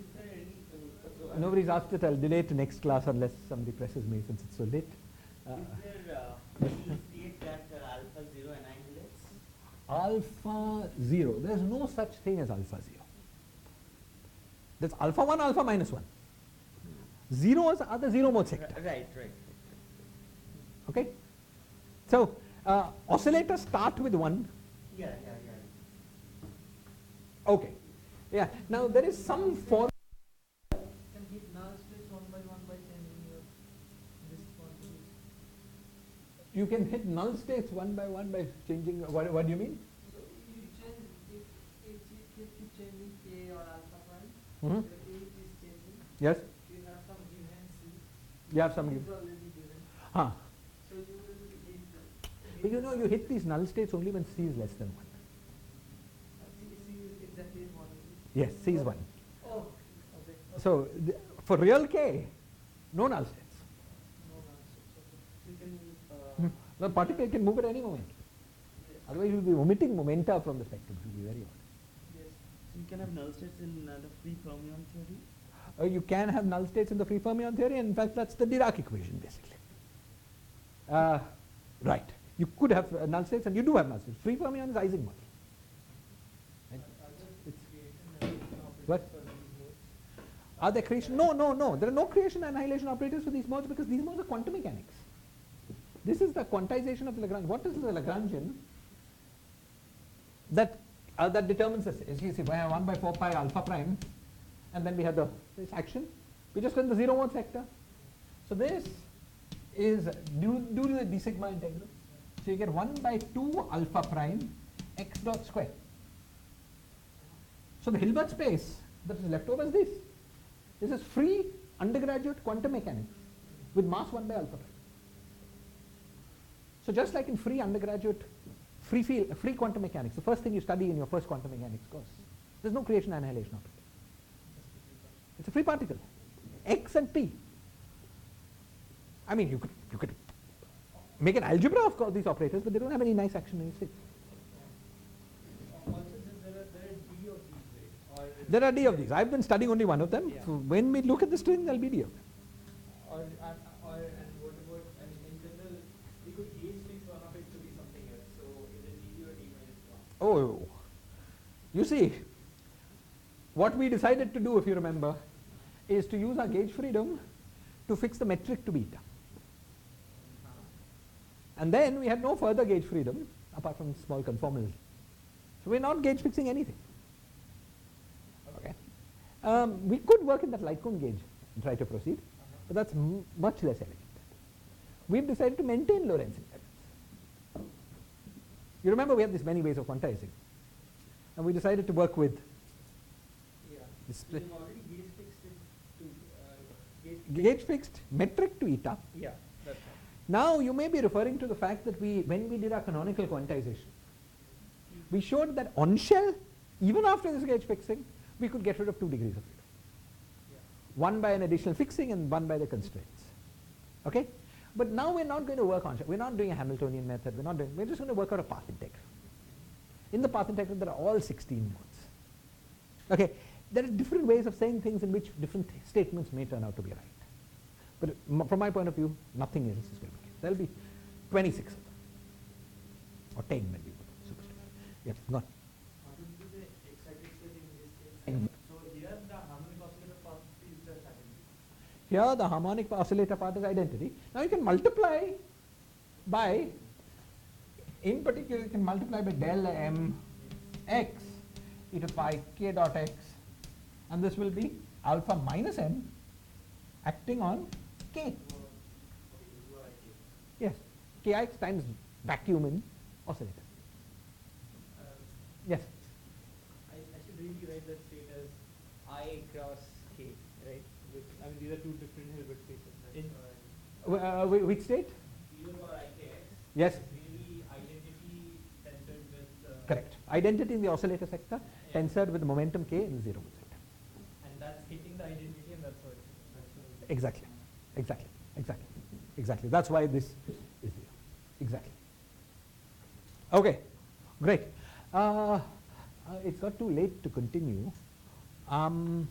Is there any, Nobody's asked it. I'll delay it to next class unless somebody presses me since it's so late. is there any state that alpha 0 annihilates? Alpha 0. There's no such thing as alpha 0. There's alpha 1, alpha minus 1. Zeros are the 0 mode sector. Right. Okay? So, oscillators start with 1. Yeah. Okay. Yeah. Now, there is some form. Can hit null states one by changing your this quantity. You can hit null states one by changing. What do you mean? So you change if you keep changing k or alpha prime, Mm-hmm. the a is changing. Yes. You have some given c. You have some C given. is already given. Huh. So you will hit But you know, you hit these null states only when c is less than 1. C is exactly 1. Yes, c is 1. Oh, okay. So, for real k, no null states. No null states. Okay. So you can The particle can move at any moment. yes. Otherwise, you will be omitting momenta from the spectrum. It will be very odd. Yes. So you can have null states in the free fermion theory? You can have null states in the free fermion theory, and in fact, that's the Dirac equation, basically. Right. You could have null states, and you do have null states. Free fermion is Ising model. Right? What? Are there creation? No, no, no. There are no creation and annihilation operators for these modes because these modes are quantum mechanics. This is the quantization of Lagrange. What is the Lagrangian that determines this? As you see, we have 1 by 4 pi alpha prime, and then we have this action. We just got the 0 mode sector. So this is due to the d sigma integral. So you get 1 by 2 alpha prime x dot square. So the Hilbert space that is left over is this. This is free undergraduate quantum mechanics with mass 1 by alpha prime. So just like in free undergraduate free quantum mechanics, the first thing you study in your first quantum mechanics course, there's no creation annihilation operator. It's a free particle, x and p. I mean, you could make an algebra of all these operators, but they don't have any nice action in state. Also, there are d of these, right? There are d of these. I've been studying only one of them. Yeah. So when we look at the string, there'll be d of them. And what about, I mean, in general, we could gauge fix one of it to be something else. So is it d or d minus 1? Oh, you see, what we decided to do, if you remember, is to use our gauge freedom to fix the metric to beta. And then we had no further gauge freedom apart from small conformal. So we're not gauge fixing anything. Okay. We could work in that Lycombe gauge and try to proceed, but that's much less elegant. We've decided to maintain Lorentz invariance. You remember we have these many ways of quantizing, and we decided to work with this You've already gauge fixed it to gauge fixed metric to eta. Yeah, that's right. Now you may be referring to the fact that when we did our canonical quantization, we showed that on shell, even after this gauge fixing, we could get rid of 2 degrees of freedom. Yeah. One by an additional fixing and one by the constraints. Okay? But now we're not going to work on shell. We're not doing a Hamiltonian method. We're just going to work out a path integral. In the path integral, there are all 16 modes. Okay? There are different ways of saying things in which different statements may turn out to be right. But from my point of view, nothing else is going to be. There will be 26 of them. Or 10 maybe. Yeah, go on. What would be the excited state in this case? And So here the harmonic oscillator part is just identity. here the harmonic oscillator part is identity. Now you can multiply by, in particular you can multiply by del m x e to the pi k dot x, and this will be alpha minus m acting on k. Yes, kix times vacuum in oscillator. Yes. I should really write that state as I cross k, right? I mean, these are 2 different Hilbert spaces. Which state? Even for ikx, Yes. it's really identity tensored with Correct. Identity in the oscillator sector, tensored with the momentum k in the 0 mode sector. and that's hitting the identity, and that's what Exactly. Exactly. Exactly. Exactly. That's why this is 0. Exactly. Okay. Great. It's got too late to continue. on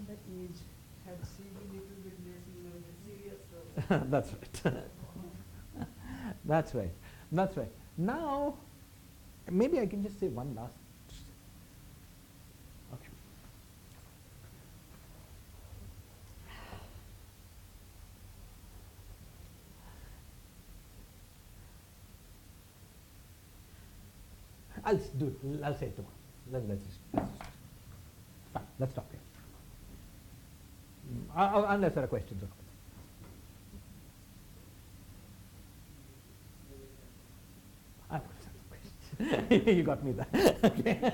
that age had seen a little bit less, you know, serious stuff. That's right. That's right. That's right. Now, maybe I can just say one last. Okay. I'll say it tomorrow. Let's just fine. Let's stop here. Unless there are questions or comments. You got me there. Okay.